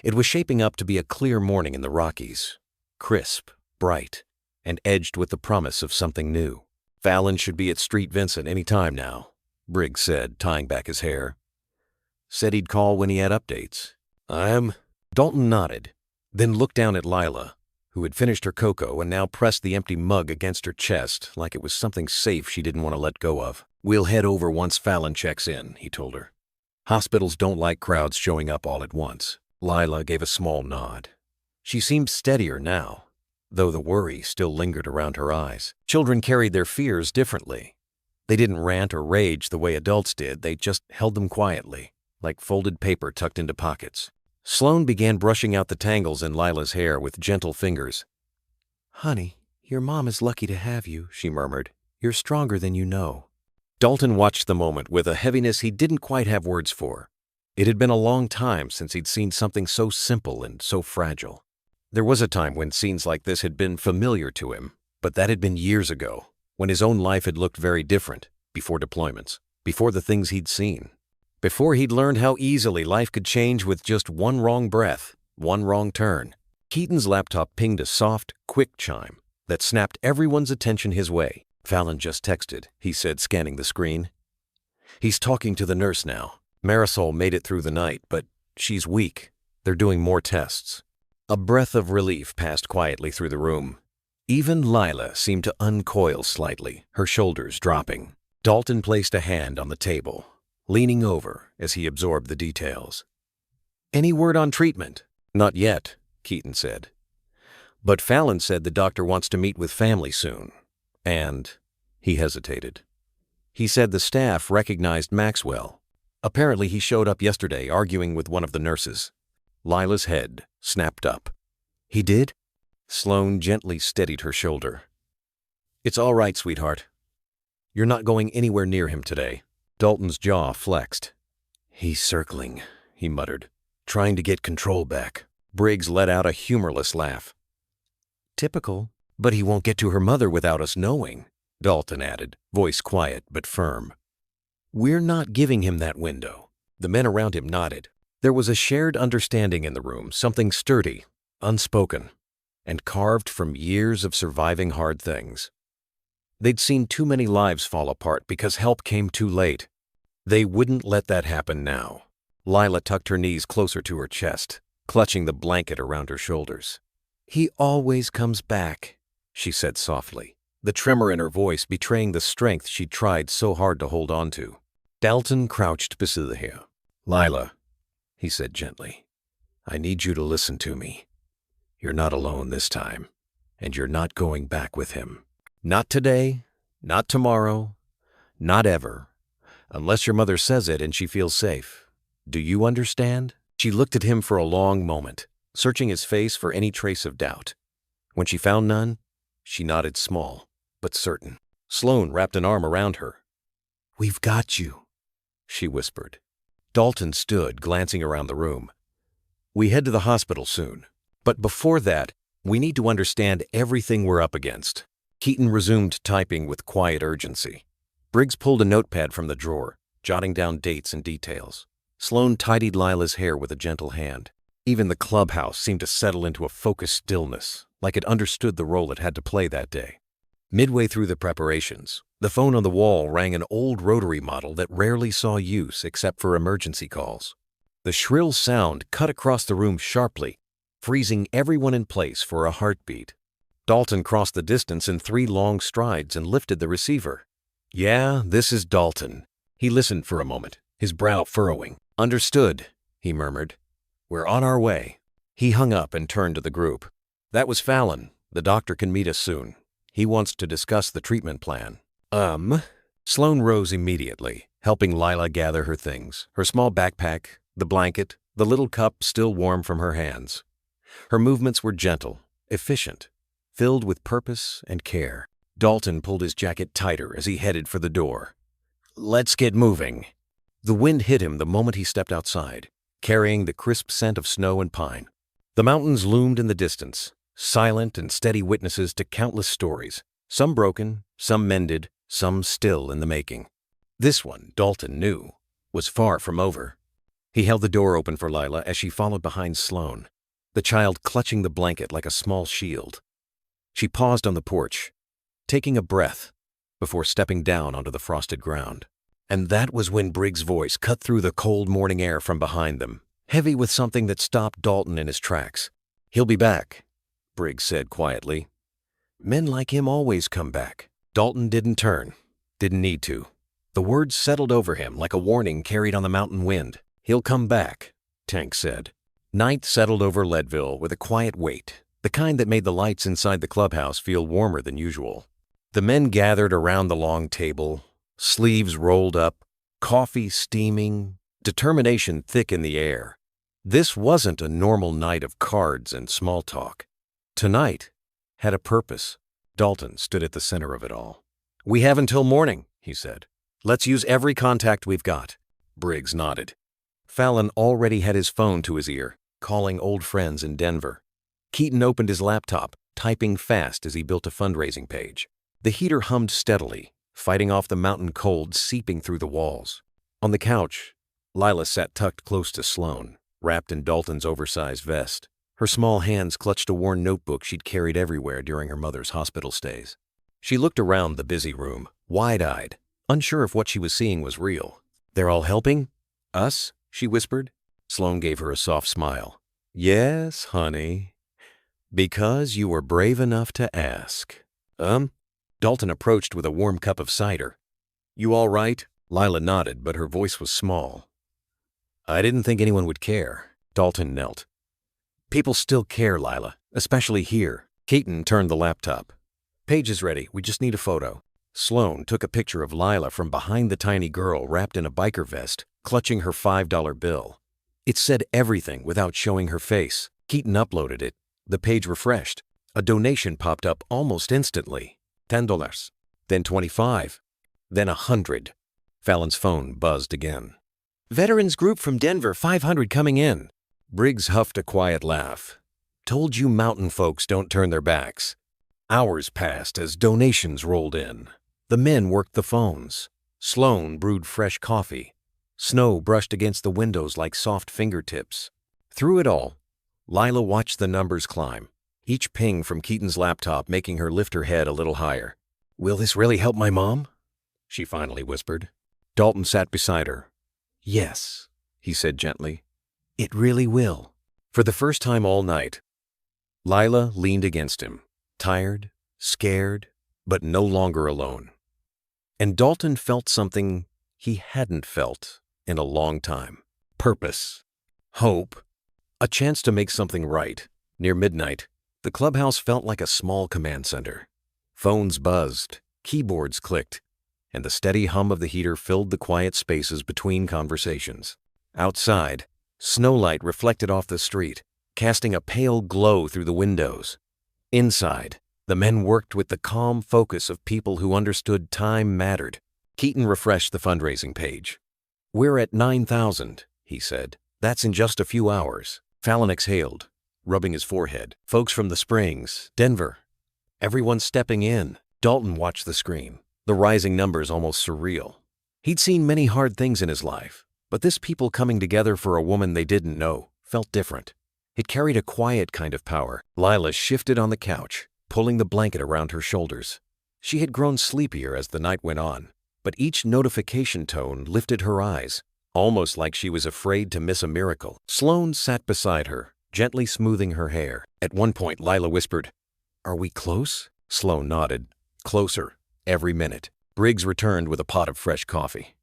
It was shaping up to be a clear morning in the Rockies, crisp, bright, and edged with the promise of something new. "Fallon should be at Street Vincent any time now," Briggs said, tying back his hair. "Said he'd call when he had updates." Dalton nodded, then looked down at Lila, who had finished her cocoa and now pressed the empty mug against her chest like it was something safe she didn't want to let go of. "We'll head over once Fallon checks in," he told her. "Hospitals don't like crowds showing up all at once." Lila gave a small nod. She seemed steadier now, though the worry still lingered around her eyes. Children carried their fears differently. They didn't rant or rage the way adults did, they just held them quietly, like folded paper tucked into pockets. Sloane began brushing out the tangles in Lila's hair with gentle fingers. "Honey, your mom is lucky to have you," she murmured. "You're stronger than you know." Dalton watched the moment with a heaviness he didn't quite have words for. It had been a long time since he'd seen something so simple and so fragile. There was a time when scenes like this had been familiar to him, but that had been years ago, when his own life had looked very different, before deployments, before the things he'd seen, before he'd learned how easily life could change with just one wrong breath, one wrong turn. Keaton's laptop pinged a soft, quick chime that snapped everyone's attention his way. "Fallon just texted," he said, scanning the screen. "He's talking to the nurse now. Marisol made it through the night, but she's weak. They're doing more tests." A breath of relief passed quietly through the room. Even Lila seemed to uncoil slightly, her shoulders dropping. Dalton placed a hand on the table, leaning over as he absorbed the details. "Any word on treatment?" "Not yet," Keaton said. "But Fallon said the doctor wants to meet with family soon. And," he hesitated, "he said the staff recognized Maxwell. Apparently he showed up yesterday arguing with one of the nurses." Lila's head snapped up. "He did?" Sloane gently steadied her shoulder. "It's all right, sweetheart. You're not going anywhere near him today." Dalton's jaw flexed. "He's circling," he muttered, "trying to get control back." Briggs let out a humorless laugh. "Typical. But he won't get to her mother without us knowing," Dalton added, voice quiet but firm. "We're not giving him that window." The men around him nodded. There was a shared understanding in the room, something sturdy, unspoken, and carved from years of surviving hard things. They'd seen too many lives fall apart because help came too late. They wouldn't let that happen now. Lila tucked her knees closer to her chest, clutching the blanket around her shoulders. "He always comes back," she said softly, the tremor in her voice betraying the strength she'd tried so hard to hold on to. Dalton crouched beside her. "Lila," he said gently, "I need you to listen to me. You're not alone this time, and you're not going back with him. Not today, not tomorrow, not ever, unless your mother says it and she feels safe. Do you understand?" She looked at him for a long moment, searching his face for any trace of doubt. When she found none, she nodded small, but certain. Sloane wrapped an arm around her. "We've got you," she whispered. Dalton stood, glancing around the room. "We head to the hospital soon. But before that, we need to understand everything we're up against." Keaton resumed typing with quiet urgency. Briggs pulled a notepad from the drawer, jotting down dates and details. Sloane tidied Lila's hair with a gentle hand. Even the clubhouse seemed to settle into a focused stillness, like it understood the role it had to play that day. Midway through the preparations, the phone on the wall rang an old rotary model that rarely saw use except for emergency calls. The shrill sound cut across the room sharply, freezing everyone in place for a heartbeat. Dalton crossed the distance in 3 long strides and lifted the receiver. "Yeah, this is Dalton." He listened for a moment, his brow furrowing. "Understood," he murmured. "We're on our way." He hung up and turned to the group. "That was Fallon. The doctor can meet us soon. He wants to discuss the treatment plan." Sloane rose immediately, helping Lila gather her things, her small backpack, the blanket, the little cup still warm from her hands. Her movements were gentle, efficient, filled with purpose and care. Dalton pulled his jacket tighter as he headed for the door. "Let's get moving." The wind hit him the moment he stepped outside, carrying the crisp scent of snow and pine. The mountains loomed in the distance, silent and steady witnesses to countless stories, some broken, some mended, some still in the making. This one, Dalton knew, was far from over. He held the door open for Lila as she followed behind Sloane, the child clutching the blanket like a small shield. She paused on the porch, taking a breath, before stepping down onto the frosted ground. And that was when Briggs' voice cut through the cold morning air from behind them, heavy with something that stopped Dalton in his tracks. "He'll be back," Briggs said quietly. "Men like him always come back." Dalton didn't turn, didn't need to. The words settled over him like a warning carried on the mountain wind. "He'll come back," Tank said. Night settled over Leadville with a quiet weight, the kind that made the lights inside the clubhouse feel warmer than usual. The men gathered around the long table, sleeves rolled up, coffee steaming, determination thick in the air. This wasn't a normal night of cards and small talk. Tonight had a purpose. Dalton stood at the center of it all. "We have until morning," he said. "Let's use every contact we've got." Briggs nodded. Fallon already had his phone to his ear, calling old friends in Denver. Keaton opened his laptop, typing fast as he built a fundraising page. The heater hummed steadily, fighting off the mountain cold seeping through the walls. On the couch, Lila sat tucked close to Sloane, wrapped in Dalton's oversized vest. Her small hands clutched a worn notebook she'd carried everywhere during her mother's hospital stays. She looked around the busy room, wide-eyed, unsure if what she was seeing was real. "They're all helping? Us?" she whispered. Sloan gave her a soft smile. "Yes, honey. Because you were brave enough to ask." Dalton approached with a warm cup of cider. "You all right?" Lila nodded, but her voice was small. "I didn't think anyone would care." Dalton knelt. "People still care, Lila, especially here." Keaton turned the laptop. "Page is ready. We just need a photo." Sloan took a picture of Lila from behind the tiny girl wrapped in a biker vest, clutching her $5 bill. It said everything without showing her face. Keaton uploaded it. The page refreshed. A donation popped up almost instantly. $10. Then $25. Then $100. Fallon's phone buzzed again. "Veterans group from Denver, 500 coming in." Briggs huffed a quiet laugh. "Told you mountain folks don't turn their backs." Hours passed as donations rolled in. The men worked the phones. Sloan brewed fresh coffee. Snow brushed against the windows like soft fingertips. Through it all, Lila watched the numbers climb, each ping from Keaton's laptop making her lift her head a little higher. "Will this really help my mom?" she finally whispered. Dalton sat beside her. "Yes," he said gently. "It really will." For the first time all night, Lila leaned against him, tired, scared, but no longer alone. And Dalton felt something he hadn't felt in a long time. Purpose. Hope. A chance to make something right. Near midnight, the clubhouse felt like a small command center. Phones buzzed, keyboards clicked, and the steady hum of the heater filled the quiet spaces between conversations. Outside, snowlight reflected off the street, casting a pale glow through the windows. Inside, the men worked with the calm focus of people who understood time mattered. Keaton refreshed the fundraising page. "We're at 9,000, he said. "That's in just a few hours." Fallon exhaled, rubbing his forehead. "Folks from the Springs, Denver. Everyone's stepping in." Dalton watched the screen, the rising numbers almost surreal. He'd seen many hard things in his life, but this people coming together for a woman they didn't know felt different. It carried a quiet kind of power. Lila shifted on the couch, pulling the blanket around her shoulders. She had grown sleepier as the night went on, but each notification tone lifted her eyes, almost like she was afraid to miss a miracle. Sloan sat beside her, gently smoothing her hair. At one point, Lila whispered, "Are we close?" Sloan nodded. "Closer, every minute." Briggs returned with a pot of fresh coffee.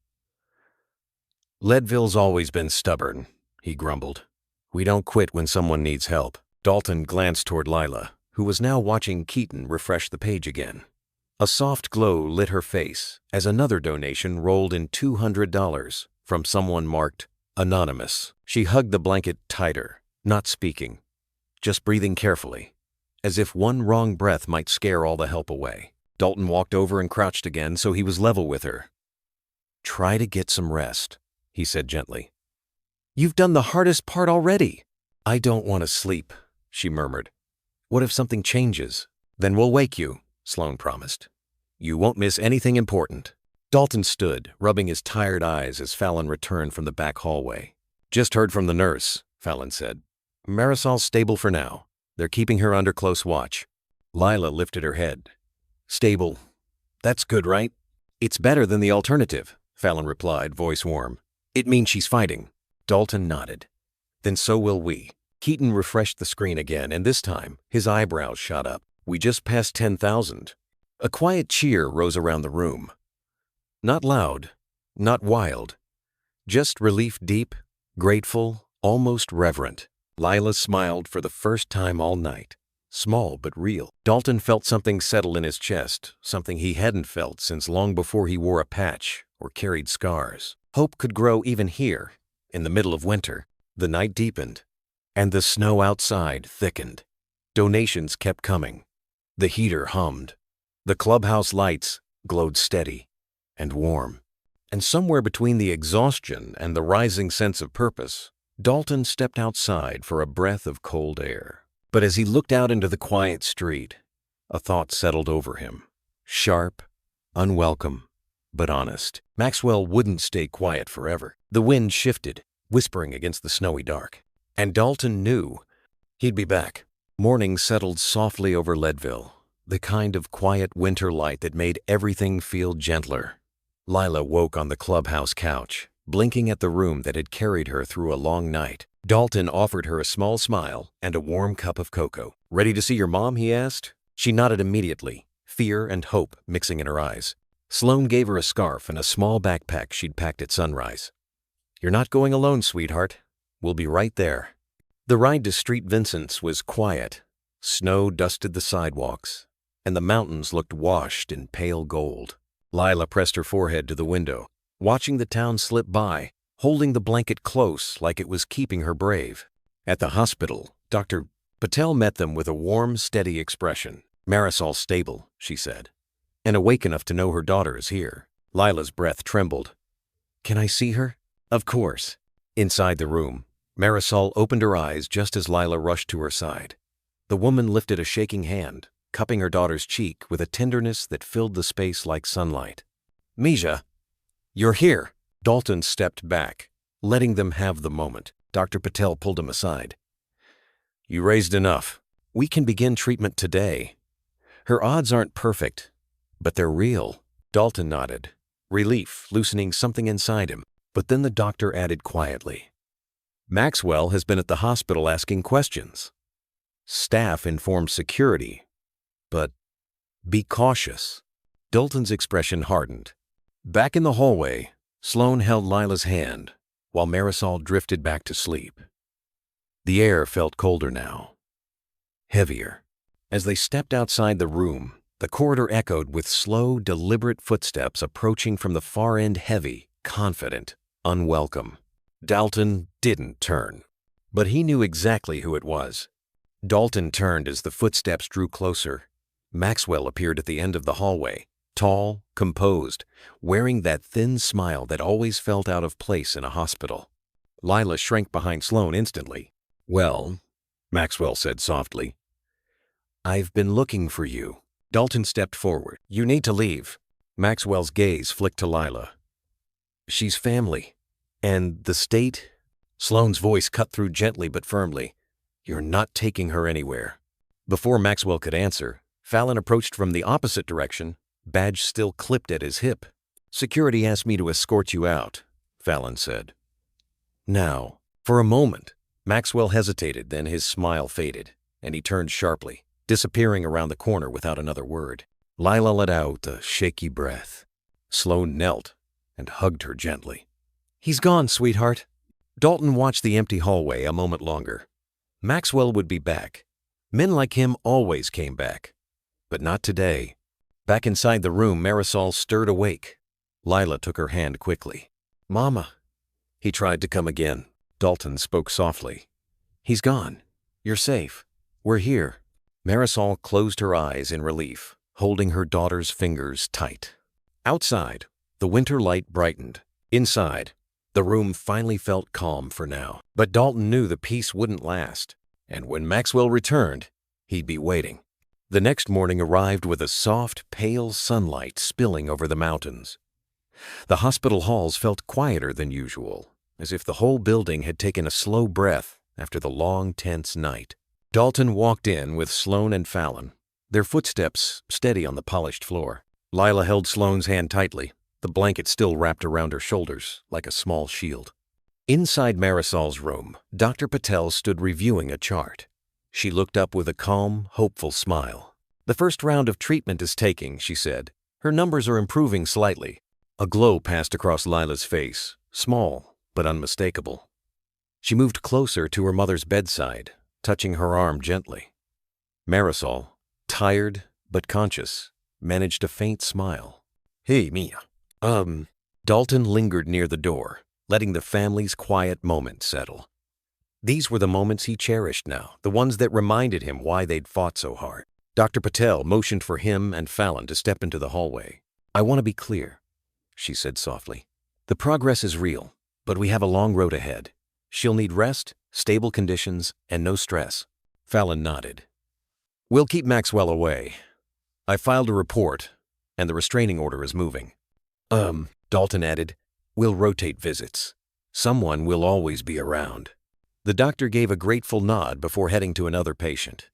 "Leadville's always been stubborn," he grumbled. "We don't quit when someone needs help." Dalton glanced toward Lila, who was now watching Keaton refresh the page again. A soft glow lit her face as another donation rolled in $200 from someone marked Anonymous. She hugged the blanket tighter, not speaking, just breathing carefully, as if one wrong breath might scare all the help away. Dalton walked over and crouched again so he was level with her. "Try to get some rest," he said gently. "You've done the hardest part already." "I don't want to sleep," she murmured. "What if something changes?" "Then we'll wake you," Sloan promised. "You won't miss anything important." Dalton stood, rubbing his tired eyes as Fallon returned from the back hallway. "Just heard from the nurse," Fallon said. "Marisol's stable for now. They're keeping her under close watch." Lila lifted her head. "Stable. That's good, right?" "It's better than the alternative," Fallon replied, voice warm. "It means she's fighting." Dalton nodded. "Then so will we." Keaton refreshed the screen again, and this time, his eyebrows shot up. "We just passed 10,000. A quiet cheer rose around the room. Not loud, not wild, just relief deep, grateful, almost reverent. Lila smiled for the first time all night. Small but real. Dalton felt something settle in his chest, something he hadn't felt since long before he wore a patch or carried scars. Hope could grow even here, in the middle of winter. The night deepened, and the snow outside thickened. Donations kept coming. The heater hummed. The clubhouse lights glowed steady and warm. And somewhere between the exhaustion and the rising sense of purpose, Dalton stepped outside for a breath of cold air. But as he looked out into the quiet street, a thought settled over him. Sharp, unwelcome, but honest. Maxwell wouldn't stay quiet forever. The wind shifted, whispering against the snowy dark. And Dalton knew He'd be back. Morning settled softly over Leadville, the kind of quiet winter light that made everything feel gentler. Lila woke on the clubhouse couch, blinking at the room that had carried her through a long night. Dalton offered her a small smile and a warm cup of cocoa. "Ready to see your mom?" he asked. She nodded immediately, fear and hope mixing in her eyes. Sloan gave her a scarf and a small backpack she'd packed at sunrise. "You're not going alone, sweetheart. We'll be right there." The ride to Street Vincent's was quiet. Snow dusted the sidewalks, and the mountains looked washed in pale gold. Lila pressed her forehead to the window, watching the town slip by, holding the blanket close like it was keeping her brave. At the hospital, Dr. Patel met them with a warm, steady expression. "Marisol's stable," she said, "and awake enough to know her daughter is here." Lila's breath trembled. "Can I see her?" "Of course." Inside the room, Marisol opened her eyes just as Lila rushed to her side. The woman lifted a shaking hand, cupping her daughter's cheek with a tenderness that filled the space like sunlight. "Misha, you're here." Dalton stepped back, letting them have the moment. Dr. Patel pulled him aside. "You raised enough. We can begin treatment today. Her odds aren't perfect, but they're real." Dalton nodded, relief loosening something inside him. But then the doctor added quietly, "Maxwell has been at the hospital asking questions. Staff informed security, but be cautious." Dalton's expression hardened. Back in the hallway, Sloan held Lila's hand while Marisol drifted back to sleep. The air felt colder now, heavier. As they stepped outside the room, the corridor echoed with slow, deliberate footsteps approaching from the far end, heavy, confident, unwelcome. Dalton didn't turn, but he knew exactly who it was. Dalton turned as the footsteps drew closer. Maxwell appeared at the end of the hallway, tall, composed, wearing that thin smile that always felt out of place in a hospital. Lila shrank behind Sloan instantly. "Well," Maxwell said softly, "I've been looking for you." Dalton stepped forward. "You need to leave." Maxwell's gaze flicked to Lila. "She's family. And the state?" Sloan's voice cut through gently but firmly. "You're not taking her anywhere." Before Maxwell could answer, Fallon approached from the opposite direction, badge still clipped at his hip. "Security asked me to escort you out," Fallon said. "Now." For a moment, Maxwell hesitated, then his smile faded, and he turned sharply, disappearing around the corner without another word. Lila let out a shaky breath. Sloan knelt and hugged her gently. "He's gone, sweetheart." Dalton watched the empty hallway a moment longer. Maxwell would be back. Men like him always came back. But not today. Back inside the room, Marisol stirred awake. Lila took her hand quickly. "Mama." He tried to come again. Dalton spoke softly. "He's gone. You're safe. We're here." Marisol closed her eyes in relief, holding her daughter's fingers tight. Outside, the winter light brightened. Inside, the room finally felt calm for now. But Dalton knew the peace wouldn't last, and when Maxwell returned, he'd be waiting. The next morning arrived with a soft, pale sunlight spilling over the mountains. The hospital halls felt quieter than usual, as if the whole building had taken a slow breath after the long, tense night. Dalton walked in with Sloan and Fallon, their footsteps steady on the polished floor. Lila held Sloan's hand tightly, the blanket still wrapped around her shoulders like a small shield. Inside Marisol's room, Dr. Patel stood reviewing a chart. She looked up with a calm, hopeful smile. "The first round of treatment is taking," she said. "Her numbers are improving slightly." A glow passed across Lila's face, small but unmistakable. She moved closer to her mother's bedside, touching her arm gently. Marisol, tired but conscious, managed a faint smile. "Hey, Mia." Dalton lingered near the door, letting the family's quiet moment settle. These were the moments he cherished now, the ones that reminded him why they'd fought so hard. Dr. Patel motioned for him and Fallon to step into the hallway. "I want to be clear," she said softly. "The progress is real, but we have a long road ahead. She'll need rest, stable conditions, and no stress." Fallon nodded. "We'll keep Maxwell away. I filed a report, and the restraining order is moving." Dalton added, "We'll rotate visits. Someone will always be around." The doctor gave a grateful nod before heading to another patient.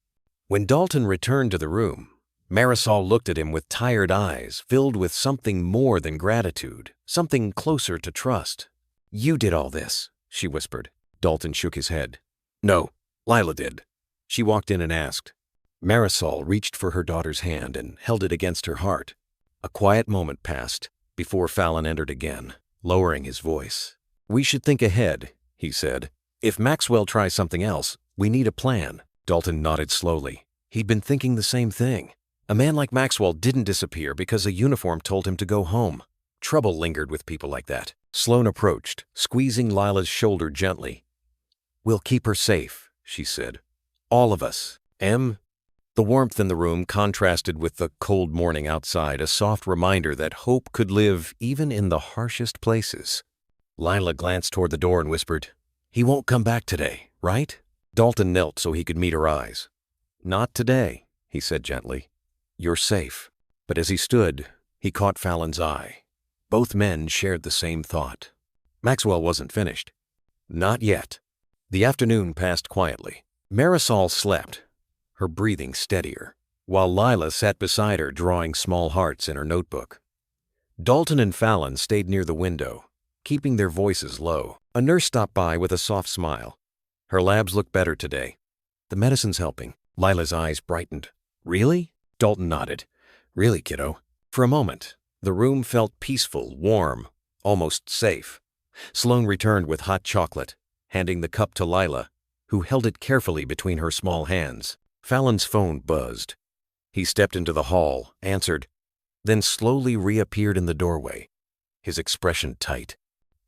When Dalton returned to the room, Marisol looked at him with tired eyes filled with something more than gratitude, something closer to trust. "You did all this," she whispered. Dalton shook his head. "No, Lila did." She walked in and asked. Marisol reached for her daughter's hand and held it against her heart. A quiet moment passed before Fallon entered again, lowering his voice. "We should think ahead," he said. "If Maxwell tries something else, we need a plan." Dalton nodded slowly. He'd been thinking the same thing. A man like Maxwell didn't disappear because a uniform told him to go home. Trouble lingered with people like that. Sloane approached, squeezing Lila's shoulder gently. "We'll keep her safe," she said. "All of us. Em?" The warmth in the room contrasted with the cold morning outside, a soft reminder that hope could live even in the harshest places. Lila glanced toward the door and whispered, "He won't come back today, right?" Dalton knelt so he could meet her eyes. "Not today," he said gently. "You're safe." But as he stood, he caught Fallon's eye. Both men shared the same thought. Maxwell wasn't finished. Not yet. The afternoon passed quietly. Marisol slept, her breathing steadier, while Lila sat beside her drawing small hearts in her notebook. Dalton and Fallon stayed near the window, keeping their voices low. A nurse stopped by with a soft smile. Her labs look better today. "The medicine's helping." Lila's eyes brightened. "Really?" Dalton nodded. "Really, kiddo." For a moment, the room felt peaceful, warm, almost safe. Sloane returned with hot chocolate, handing the cup to Lila, who held it carefully between her small hands. Fallon's phone buzzed. He stepped into the hall, answered, then slowly reappeared in the doorway, his expression tight.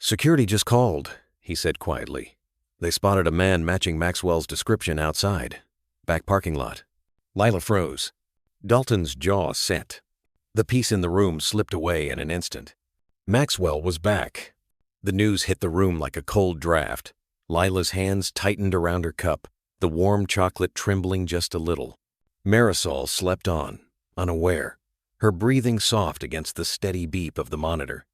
"Security just called," he said quietly. "They spotted a man matching Maxwell's description outside. Back parking lot." Lila froze. Dalton's jaw set. The peace in the room slipped away in an instant. Maxwell was back. The news hit the room like a cold draft. Lila's hands tightened around her cup, the warm chocolate trembling just a little. Marisol slept on, unaware, her breathing soft against the steady beep of the monitor.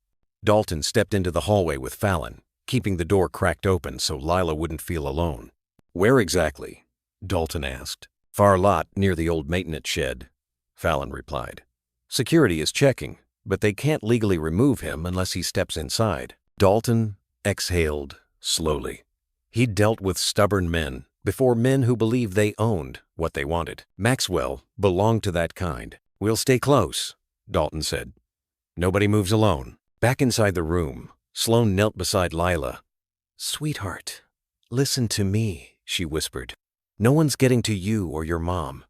Dalton stepped into the hallway with Fallon, keeping the door cracked open so Lila wouldn't feel alone. "Where exactly?" Dalton asked. "Far lot near the old maintenance shed," Fallon replied. "Security is checking, but they can't legally remove him unless he steps inside." Dalton exhaled slowly. He'd dealt with stubborn men before, men who believed they owned what they wanted. Maxwell belonged to that kind. "We'll stay close," Dalton said. "Nobody moves alone." Back inside the room, Sloane knelt beside Lila. "Sweetheart, listen to me," she whispered. "No one's getting to you or your mom.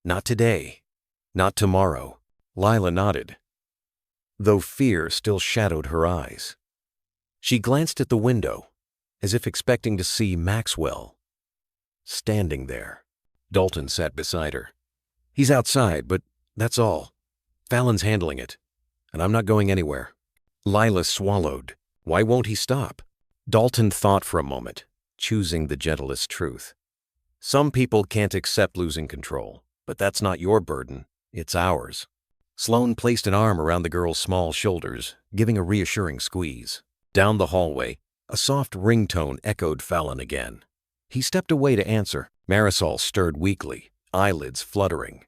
Not today. Not tomorrow." Lila nodded, though fear still shadowed her eyes. She glanced at the window, as if expecting to see Maxwell standing there. Dalton sat beside her. "He's outside, but that's all. Fallon's handling it, and I'm not going anywhere." Lila swallowed. Why won't he stop? Dalton thought for a moment, choosing the gentlest truth. "Some people can't accept losing control, but that's not your burden. It's ours." Sloane placed an arm around the girl's small shoulders, giving a reassuring squeeze. Down the hallway, a soft ringtone echoed Fallon again. He stepped away to answer. Marisol stirred weakly, eyelids fluttering.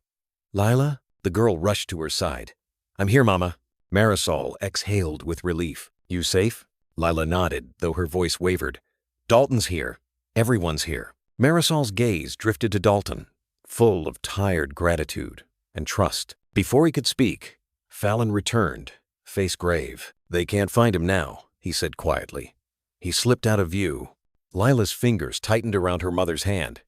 "Lila?" The girl rushed to her side. "I'm here, Mama." Marisol exhaled with relief. "You safe?" Lila nodded, though her voice wavered. "Dalton's here. Everyone's here." Marisol's gaze drifted to Dalton, full of tired gratitude and trust. Before he could speak, Fallon returned, face grave. "They can't find him now," he said quietly. "He slipped out of view." Lila's fingers tightened around her mother's hand.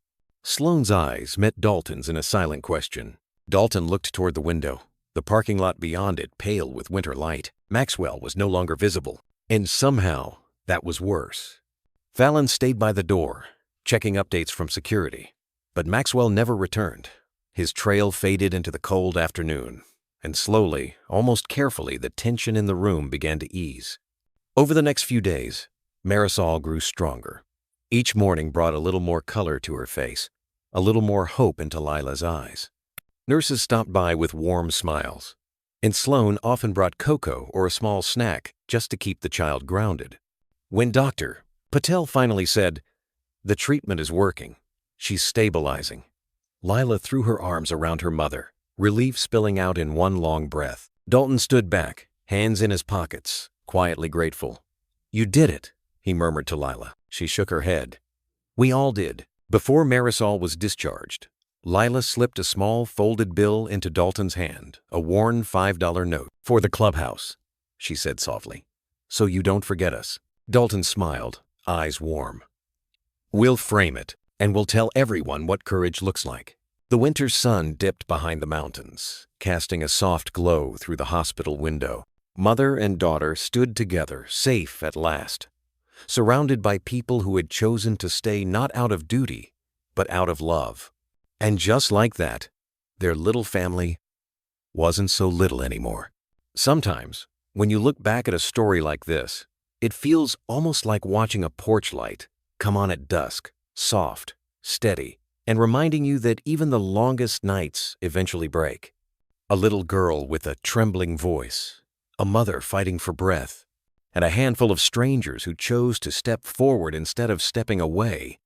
Sloane's eyes met Dalton's in a silent question. Dalton looked toward the window, the parking lot beyond it pale with winter light. Maxwell was no longer visible, and somehow that was worse. Fallon stayed by the door, checking updates from security, but Maxwell never returned. His trail faded into the cold afternoon, and slowly, almost carefully, the tension in the room began to ease. Over the next few days, Marisol grew stronger. Each morning brought a little more color to her face, a little more hope into Lila's eyes. Nurses stopped by with warm smiles, and Sloane often brought cocoa or a small snack just to keep the child grounded. When Dr. Patel finally said, The treatment is working. She's stabilizing. Lila threw her arms around her mother, relief spilling out in one long breath. Dalton stood back, hands in his pockets, quietly grateful. "You did it," he murmured to Lila. She shook her head. "We all did." Before Marisol was discharged, Lila slipped a small folded bill into Dalton's hand, a worn $5 note. "For the clubhouse," she said softly. "So you don't forget us." Dalton smiled, eyes warm. "We'll frame it, and we'll tell everyone what courage looks like." The winter sun dipped behind the mountains, casting a soft glow through the hospital window. Mother and daughter stood together, safe at last, surrounded by people who had chosen to stay not out of duty, but out of love. And just like that, their little family wasn't so little anymore. Sometimes, when you look back at a story like this, it feels almost like watching a porch light come on at dusk, soft, steady, and reminding you that even the longest nights eventually break. A little girl with a trembling voice, a mother fighting for breath, and a handful of strangers who chose to step forward instead of stepping away.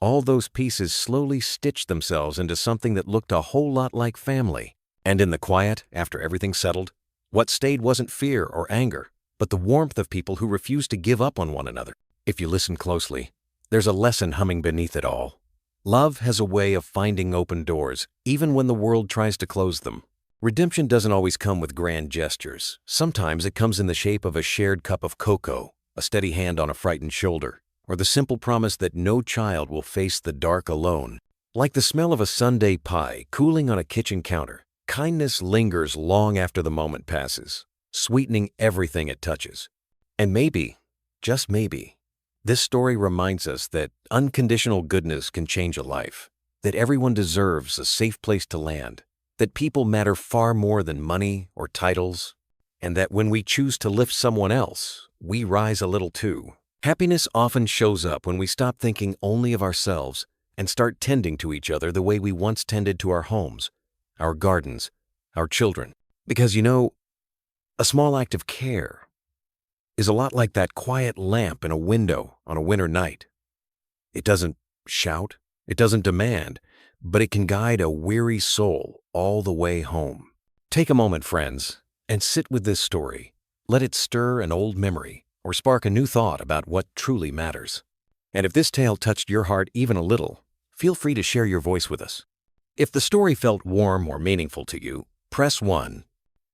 All those pieces slowly stitched themselves into something that looked a whole lot like family. And in the quiet, after everything settled, what stayed wasn't fear or anger, but the warmth of people who refused to give up on one another. If you listen closely, there's a lesson humming beneath it all. Love has a way of finding open doors, even when the world tries to close them. Redemption doesn't always come with grand gestures. Sometimes it comes in the shape of a shared cup of cocoa, a steady hand on a frightened shoulder, or the simple promise that no child will face the dark alone. Like the smell of a Sunday pie cooling on a kitchen counter, kindness lingers long after the moment passes, sweetening everything it touches. And maybe, just maybe, this story reminds us that unconditional goodness can change a life, that everyone deserves a safe place to land, that people matter far more than money or titles, and that when we choose to lift someone else, we rise a little too. Happiness often shows up when we stop thinking only of ourselves and start tending to each other the way we once tended to our homes, our gardens, our children. Because, a small act of care is a lot like that quiet lamp in a window on a winter night. It doesn't shout, it doesn't demand, but it can guide a weary soul all the way home. Take a moment, friends, and sit with this story. Let it stir an old memory or spark a new thought about what truly matters. And if this tale touched your heart even a little, feel free to share your voice with us. If the story felt warm or meaningful to you, press 1.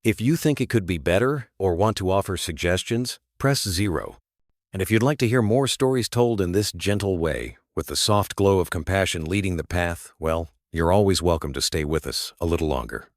If you think it could be better or want to offer suggestions, press 0. And if you'd like to hear more stories told in this gentle way, with the soft glow of compassion leading the path, well, you're always welcome to stay with us a little longer.